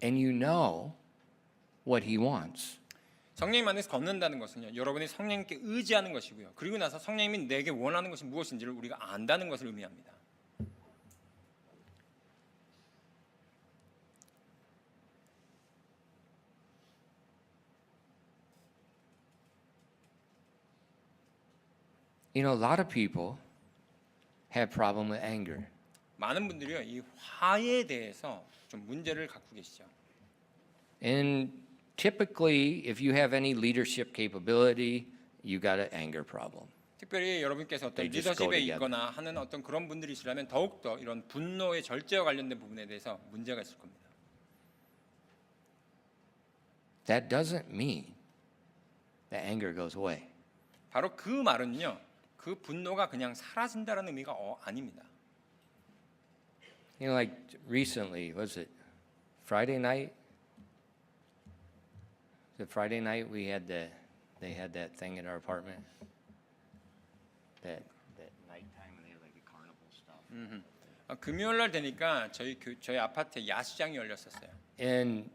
[SPEAKER 1] and you know what He wants.
[SPEAKER 2] 성령님 안에서 걷는다는 것은요, 여러분이 성령님께 의지하는 것이고요. 그리고 나서 성령님이 내게 원하는 것이 무엇인지를 우리가 안다는 것을 의미합니다.
[SPEAKER 1] You know, a lot of people have problem with anger.
[SPEAKER 2] 많은 분들이요, 이 화에 대해서 좀 문제를 갖고 계시죠.
[SPEAKER 1] And typically, if you have any leadership capability, you got an anger problem.
[SPEAKER 2] 특별히 여러분께서 어떤
[SPEAKER 1] They just go
[SPEAKER 2] 리더십에
[SPEAKER 1] together.
[SPEAKER 2] 있거나 하는 어떤 그런 분들이시라면 더욱더 이런 분노의 절제와 관련된 부분에 대해서 문제가 있을 겁니다.
[SPEAKER 1] That doesn't mean that anger goes away.
[SPEAKER 2] 바로 그 말은요, 그 분노가 그냥 사라진다는 의미가 아닙니다.
[SPEAKER 1] You know, like recently, was it Friday night? The Friday night they had that thing in our apartment. That nighttime when they had like the carnival stuff.
[SPEAKER 2] 금요일 날 되니까 저희 아파트에 야시장이 열렸었어요.
[SPEAKER 1] And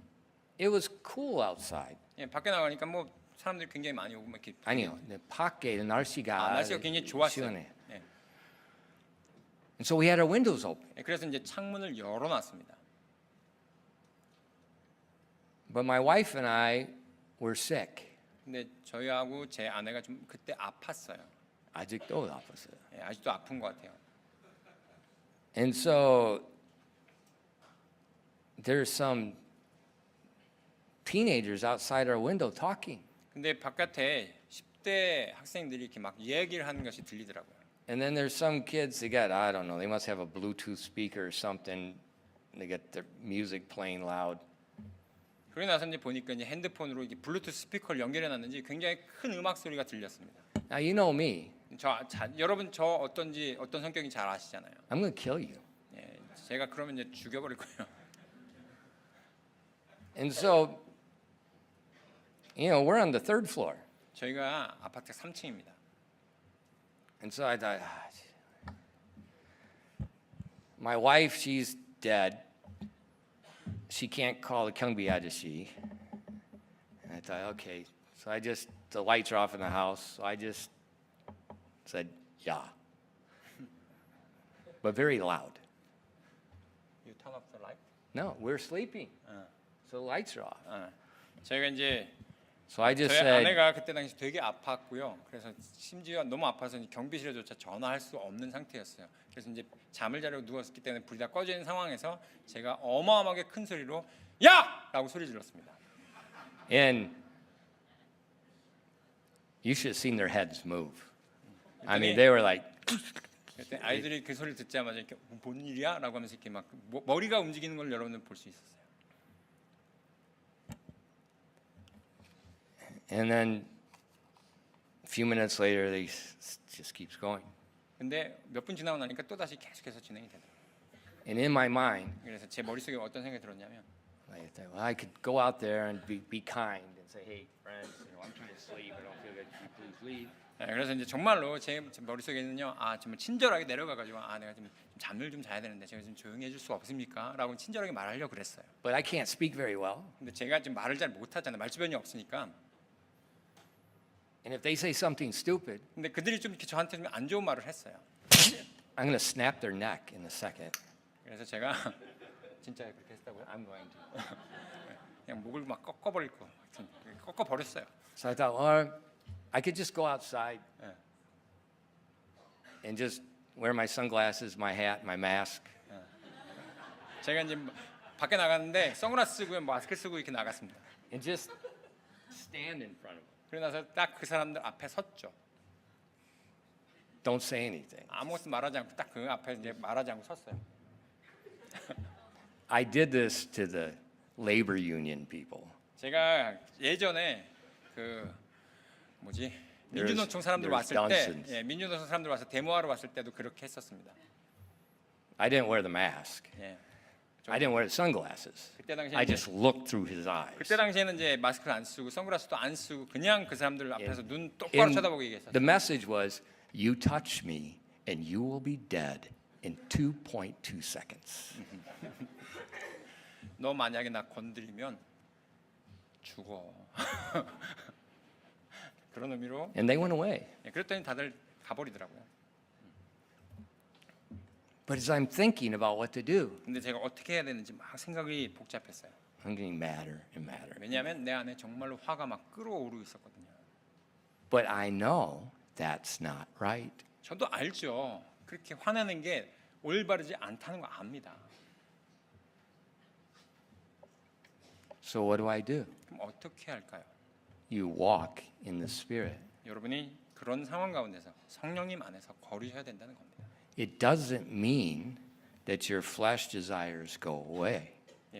[SPEAKER 1] it was cool outside.
[SPEAKER 2] 예, 밖에 나가니까 뭐 사람들이 굉장히 많이 오고 막 이렇게
[SPEAKER 1] 아니요. 네, 밖에 날씨가
[SPEAKER 2] 날씨가 굉장히 좋았어요.
[SPEAKER 1] 시원해.
[SPEAKER 2] 예.
[SPEAKER 1] And so we had our windows open.
[SPEAKER 2] 예, 그래서 이제 창문을 열어놨습니다.
[SPEAKER 1] But my wife and I were sick.
[SPEAKER 2] 근데 저희하고 제 아내가 좀 그때 아팠어요.
[SPEAKER 1] 아직도 아팠어요.
[SPEAKER 2] 예, 아직도 아픈 것 같아요.
[SPEAKER 1] And so there's some teenagers outside our window talking.
[SPEAKER 2] 근데 바깥에 10대 학생들이 이렇게 막 얘기를 하는 것이 들리더라고요.
[SPEAKER 1] And then there's some kids, they got, I don't know, they must have a Bluetooth speaker or something. They got their music playing loud.
[SPEAKER 2] 그러고 나서 이제 보니까 이제 핸드폰으로 이게 블루투스 스피커를 연결해 놨는지 굉장히 큰 음악 소리가 들렸습니다.
[SPEAKER 1] Now, you know me.
[SPEAKER 2] 여러분 저 어떤 성격인지 잘 아시잖아요.
[SPEAKER 1] I'm going to kill you.
[SPEAKER 2] 예, 제가 그러면 이제 죽여버릴 거예요.
[SPEAKER 1] And so, you know, we're on the third floor.
[SPEAKER 2] 저희가 아파트 3층입니다.
[SPEAKER 1] And so I thought, my wife, she's dead. She can't call the 경비 아저씨. And I thought, okay. So the lights are off in the house. So I just said, yeah. But very loud.
[SPEAKER 2] You turn off the light?
[SPEAKER 1] No, we're sleeping. So the lights are off.
[SPEAKER 2] 저희가 이제
[SPEAKER 1] So I just
[SPEAKER 2] 저희
[SPEAKER 1] said,
[SPEAKER 2] 아내가 그때 당시 되게 아팠고요. 그래서 심지어 너무 아파서 경비실에조차 전화할 수 없는 상태였어요. 그래서 이제 잠을 자려고 누웠기 때문에 불이 다 꺼져 있는 상황에서 제가 어마어마하게 큰 소리로 야! 라고 소리 질렀습니다.
[SPEAKER 1] and you should have seen their heads move. I mean, they were like,
[SPEAKER 2] 그때 아이들이 그 소리를 듣자마자 이렇게 뭔 일이야? 라고 하면서 이렇게 막 머리가 움직이는 걸 여러분들 볼 수 있었어요.
[SPEAKER 1] and then a few minutes later, just keeps going.
[SPEAKER 2] 근데 몇 분 지나고 나니까 또 다시 계속해서 진행이 되더라고요.
[SPEAKER 1] And in my mind,
[SPEAKER 2] 그래서 제 머릿속에 어떤 생각이 들었냐면
[SPEAKER 1] I thought, well, I could go out there and be kind and say, hey, friends, I'm trying to sleep. I don't feel good. Can you please leave?
[SPEAKER 2] 그래서 이제 정말로 제 머릿속에는요, 정말 친절하게 내려가가지고 내가 좀 잠을 좀 자야 되는데 제가 좀 조용히 해줄 수 없습니까? 라고 친절하게 말하려고 그랬어요.
[SPEAKER 1] But I can't speak very well.
[SPEAKER 2] 근데 제가 지금 말을 잘 못하잖아요. 말주변이 없으니까.
[SPEAKER 1] And if they say something stupid,
[SPEAKER 2] 근데 그들이 좀 이렇게 저한테 좀 안 좋은 말을 했어요.
[SPEAKER 1] I'm going to snap their neck in a second.
[SPEAKER 2] 그래서 제가 진짜 그렇게 했다고요? I'm going to. 그냥 목을 막 꺾어버릴 거, 꺾어버렸어요.
[SPEAKER 1] So I thought, well, I could just go outside
[SPEAKER 2] 예.
[SPEAKER 1] and just wear my sunglasses, my hat, my mask.
[SPEAKER 2] 제가 이제 밖에 나갔는데 선글라스 쓰고 마스크 쓰고 이렇게 나갔습니다.
[SPEAKER 1] And just stand in front of them.
[SPEAKER 2] 그러고 나서 딱 그 사람들 앞에 섰죠.
[SPEAKER 1] Don't say anything.
[SPEAKER 2] 아무것도 말하지 않고 딱 그 앞에 이제 말하지 않고 섰어요.
[SPEAKER 1] I did this to the labor union people.
[SPEAKER 2] 제가 예전에 그 민주노총 사람들
[SPEAKER 1] there's
[SPEAKER 2] 왔을
[SPEAKER 1] Dunsans.
[SPEAKER 2] 때, 민주노총 사람들 와서 데모하러 왔을 때도 그렇게 했었습니다.
[SPEAKER 1] I didn't wear the mask.
[SPEAKER 2] 예.
[SPEAKER 1] I didn't wear the sunglasses.
[SPEAKER 2] 그때 당시에
[SPEAKER 1] I just looked through his eyes.
[SPEAKER 2] 그때 당시에는 이제 마스크를 안 쓰고 선글라스도 안 쓰고 그냥 그 사람들 앞에서 눈 똑바로
[SPEAKER 1] And
[SPEAKER 2] 쳐다보게 얘기했어요.
[SPEAKER 1] the message was, you touch me and you will be dead in 2.2 seconds.
[SPEAKER 2] 너 만약에 나 건드리면 죽어. 그런 의미로.
[SPEAKER 1] And they went away.
[SPEAKER 2] 그랬더니 다들 가버리더라고요.
[SPEAKER 1] But as I'm thinking about what to do,
[SPEAKER 2] 근데 제가 어떻게 해야 되는지 막 생각이 복잡했어요.
[SPEAKER 1] I'm getting madder and madder.
[SPEAKER 2] 왜냐하면 내 안에 정말로 화가 막 끓어오르고 있었거든요.
[SPEAKER 1] But I know that's not right.
[SPEAKER 2] 저도 알죠. 그렇게 화내는 게 올바르지 않다는 거 압니다.
[SPEAKER 1] So what do I do?
[SPEAKER 2] 그럼 어떻게 할까요?
[SPEAKER 1] You walk in the Spirit.
[SPEAKER 2] 여러분이 그런 상황 가운데서 성령님 안에서 걸으셔야 된다는 겁니다.
[SPEAKER 1] It doesn't mean that your flesh desires go away.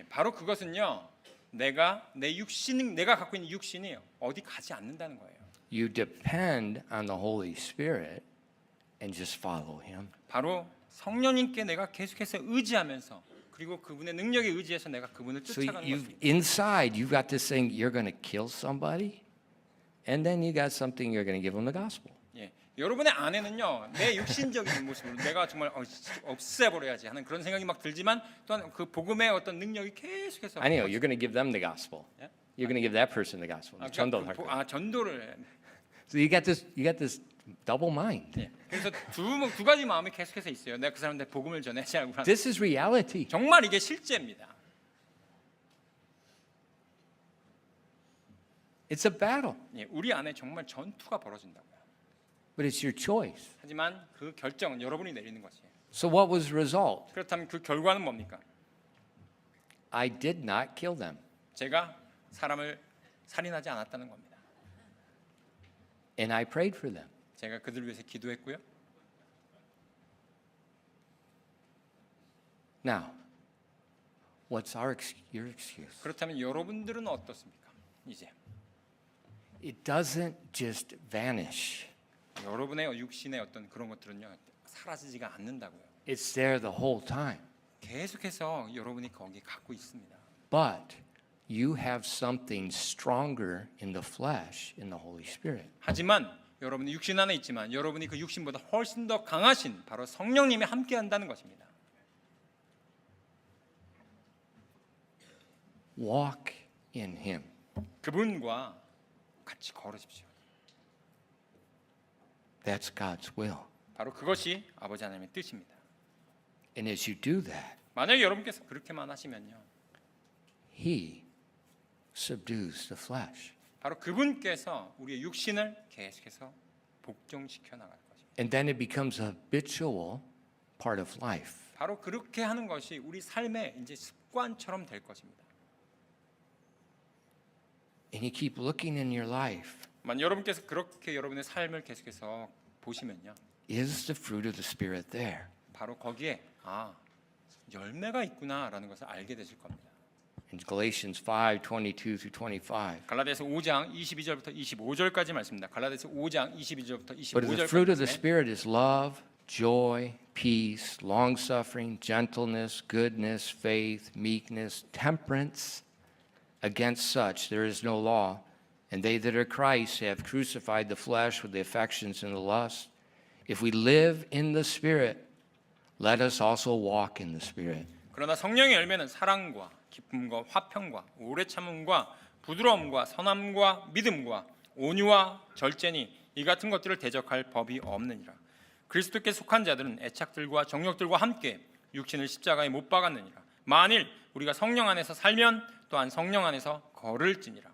[SPEAKER 2] 바로 그것은요. 내가 갖고 있는 육신이 어디 가지 않는다는 거예요.
[SPEAKER 1] You depend on the Holy Spirit and just follow Him.
[SPEAKER 2] 바로 성령님께 내가 계속해서 의지하면서 그리고 그분의 능력에 의지해서 내가 그분을
[SPEAKER 1] So
[SPEAKER 2] 쫓아가는 것입니다.
[SPEAKER 1] inside you've got this thing, you're going to kill somebody, and then you got something you're going to give them the gospel.
[SPEAKER 2] 여러분의 안에는요 내 육신적인 모습으로 내가 정말 없애버려야지 하는 그런 생각이 막 들지만 또한 그 복음의 어떤 능력이 계속해서
[SPEAKER 1] I know you're going to give them the gospel. You're going to give that person the gospel. 전도를 할 거예요.
[SPEAKER 2] 전도를.
[SPEAKER 1] So you got this double mind.
[SPEAKER 2] 예. 그래서 두 가지 마음이 계속해서 있어요. 내가 그 사람한테 복음을 전해야지 하고 하는.
[SPEAKER 1] This is reality.
[SPEAKER 2] 정말 이게 실제입니다.
[SPEAKER 1] It's a battle,
[SPEAKER 2] 예, 우리 안에 정말 전투가 벌어진다고요.
[SPEAKER 1] but it's your choice.
[SPEAKER 2] 하지만 그 결정은 여러분이 내리는 것이에요.
[SPEAKER 1] So what was the result?
[SPEAKER 2] 그렇다면 그 결과는 뭡니까?
[SPEAKER 1] I did not kill them.
[SPEAKER 2] 제가 사람을 살인하지 않았다는 겁니다.
[SPEAKER 1] And I prayed for them.
[SPEAKER 2] 제가 그들 위해서 기도했고요.
[SPEAKER 1] Now, what's your excuse?
[SPEAKER 2] 그렇다면 여러분들은 어떻습니까? 이제
[SPEAKER 1] It doesn't just vanish.
[SPEAKER 2] 여러분의 육신의 어떤 그런 것들은요 사라지지가 않는다고요.
[SPEAKER 1] It's there the whole time.
[SPEAKER 2] 계속해서 여러분이 거기 갖고 있습니다.
[SPEAKER 1] But you have something stronger in the flesh, in the Holy Spirit.
[SPEAKER 2] 하지만 여러분이 육신 안에 있지만 여러분이 그 육신보다 훨씬 더 강하신 바로 성령님이 함께한다는 것입니다.
[SPEAKER 1] Walk in Him.
[SPEAKER 2] 그분과 같이 걸으십시오.
[SPEAKER 1] That's God's will.
[SPEAKER 2] 바로 그것이 아버지 하나님의 뜻입니다.
[SPEAKER 1] And as you do that,
[SPEAKER 2] 만약에 여러분께서 그렇게만 하시면요,
[SPEAKER 1] He subdues the flesh.
[SPEAKER 2] 바로 그분께서 우리의 육신을 계속해서 복종시켜 나갈 것입니다.
[SPEAKER 1] And then it becomes a habitual part of life.
[SPEAKER 2] 바로 그렇게 하는 것이 우리 삶의 이제 습관처럼 될 것입니다.
[SPEAKER 1] And you keep looking in your life.
[SPEAKER 2] 만 여러분께서 그렇게 여러분의 삶을 계속해서 보시면요,
[SPEAKER 1] Is the fruit of the Spirit there?
[SPEAKER 2] 바로 거기에 열매가 있구나라는 것을 알게 되실 겁니다.
[SPEAKER 1] In Galatians 5:22 through 25.
[SPEAKER 2] 갈라디아서 5장 22절부터 25절까지 말씀입니다. 갈라디아서 5장 22절부터
[SPEAKER 1] But the fruit of the
[SPEAKER 2] 25절까지.
[SPEAKER 1] Spirit is love, joy, peace, long-suffering, gentleness, goodness, faith, meekness, temperance. Against such there is no law. And they that are Christ have crucified the flesh with the affections and the lust. If we live in the Spirit, let us also walk in the Spirit.
[SPEAKER 2] 그러나 성령의 열매는 사랑과 기쁨과 화평과 오래 참음과 부드러움과 선함과 믿음과 온유와 절제니 이 같은 것들을 대적할 법이 없느니라. 그리스도께 속한 자들은 애착들과 정욕들과 함께 육신을 십자가에 못 박았느니라. 만일 우리가 성령 안에서 살면 또한 성령 안에서 걸을지니라.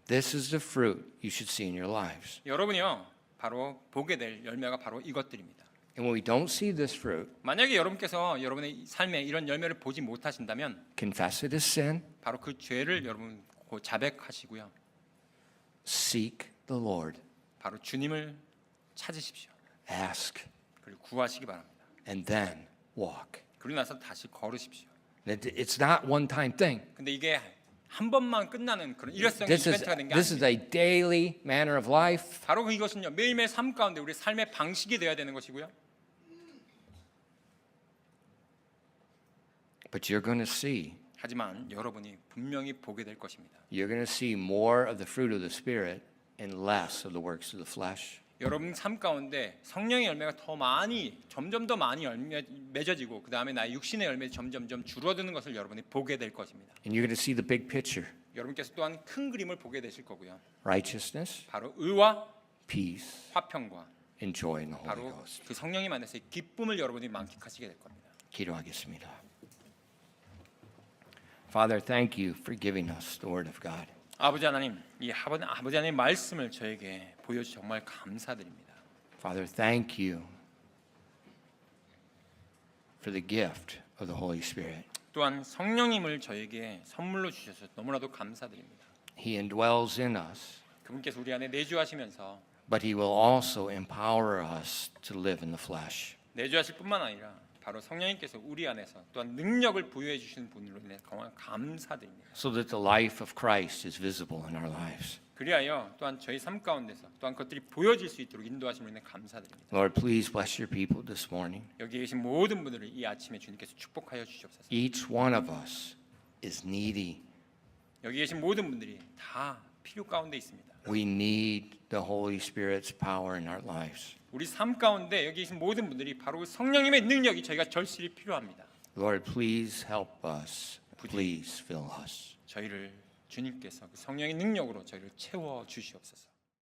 [SPEAKER 1] This is the fruit you should see in your lives.
[SPEAKER 2] 여러분이요 바로 보게 될 열매가 바로 이것들입니다.
[SPEAKER 1] And when we don't see this fruit,
[SPEAKER 2] 만약에 여러분께서 여러분의 삶에 이런 열매를 보지 못하신다면
[SPEAKER 1] confess it as sin,
[SPEAKER 2] 바로 그 죄를 여러분 자백하시고요.
[SPEAKER 1] seek the Lord,
[SPEAKER 2] 바로 주님을 찾으십시오.
[SPEAKER 1] ask,
[SPEAKER 2] 그리고 구하시기 바랍니다.
[SPEAKER 1] and then walk.
[SPEAKER 2] 그리고 나서 다시 걸으십시오.
[SPEAKER 1] It's not one-time thing.
[SPEAKER 2] 근데 이게 한 번만 끝나는 그런 일회성의 이벤트가 된 게
[SPEAKER 1] This is
[SPEAKER 2] 아닙니다.
[SPEAKER 1] a daily manner of life.
[SPEAKER 2] 바로 이것은요 매일매일 삶 가운데 우리 삶의 방식이 되어야 되는 것이고요.
[SPEAKER 1] But you're going to see,
[SPEAKER 2] 하지만 여러분이 분명히 보게 될 것입니다.
[SPEAKER 1] you're going to see more of the fruit of the Spirit and less of the works of the flesh.
[SPEAKER 2] 여러분 삶 가운데 성령의 열매가 더 많이 점점 더 많이 맺어지고 그 다음에 나의 육신의 열매 점점점 줄어드는 것을 여러분이 보게 될 것입니다.
[SPEAKER 1] And you're going to see the big picture.
[SPEAKER 2] 여러분께서 또한 큰 그림을 보게 되실 거고요.
[SPEAKER 1] Righteousness,
[SPEAKER 2] 바로 의와
[SPEAKER 1] peace,
[SPEAKER 2] 화평과
[SPEAKER 1] and joy in the Holy
[SPEAKER 2] 바로
[SPEAKER 1] Ghost.
[SPEAKER 2] 그 성령님 안에서의 기쁨을 여러분이 만끽하시게 될 겁니다.
[SPEAKER 1] 기도하겠습니다. Father, thank you for giving us the Word of God.
[SPEAKER 2] 아버지 하나님, 이 아버지 하나님의 말씀을 저에게 보여주 정말 감사드립니다.
[SPEAKER 1] Father, thank you for the gift of the Holy Spirit.
[SPEAKER 2] 또한 성령님을 저에게 선물로 주셔서 너무나도 감사드립니다.
[SPEAKER 1] He indwells in us,
[SPEAKER 2] 그분께서 우리 안에 내주하시면서
[SPEAKER 1] but He will also empower us to live in the flesh.
[SPEAKER 2] 내주하실 뿐만 아니라 바로 성령님께서 우리 안에서 또한 능력을 부여해 주시는 분으로 인해 정말 감사드립니다.
[SPEAKER 1] So that the life of Christ is visible in our lives.
[SPEAKER 2] 그리하여 또한 저희 삶 가운데서 또한 그것들이 보여질 수 있도록 인도하심을 인해 감사드립니다.
[SPEAKER 1] Lord, please bless your people this morning.
[SPEAKER 2] 여기 계신 모든 분들을 이 아침에 주님께서 축복하여 주시옵소서.
[SPEAKER 1] Each one of us is needy.
[SPEAKER 2] 여기 계신 모든 분들이 다 필요 가운데 있습니다.
[SPEAKER 1] We need the Holy Spirit's power in our lives.
[SPEAKER 2] 우리 삶 가운데 여기 계신 모든 분들이 바로 성령님의 능력이 저희가 절실히 필요합니다.
[SPEAKER 1] Lord, please help us. Please fill us.
[SPEAKER 2] 저희를 주님께서 그 성령의 능력으로 저희를 채워 주시옵소서.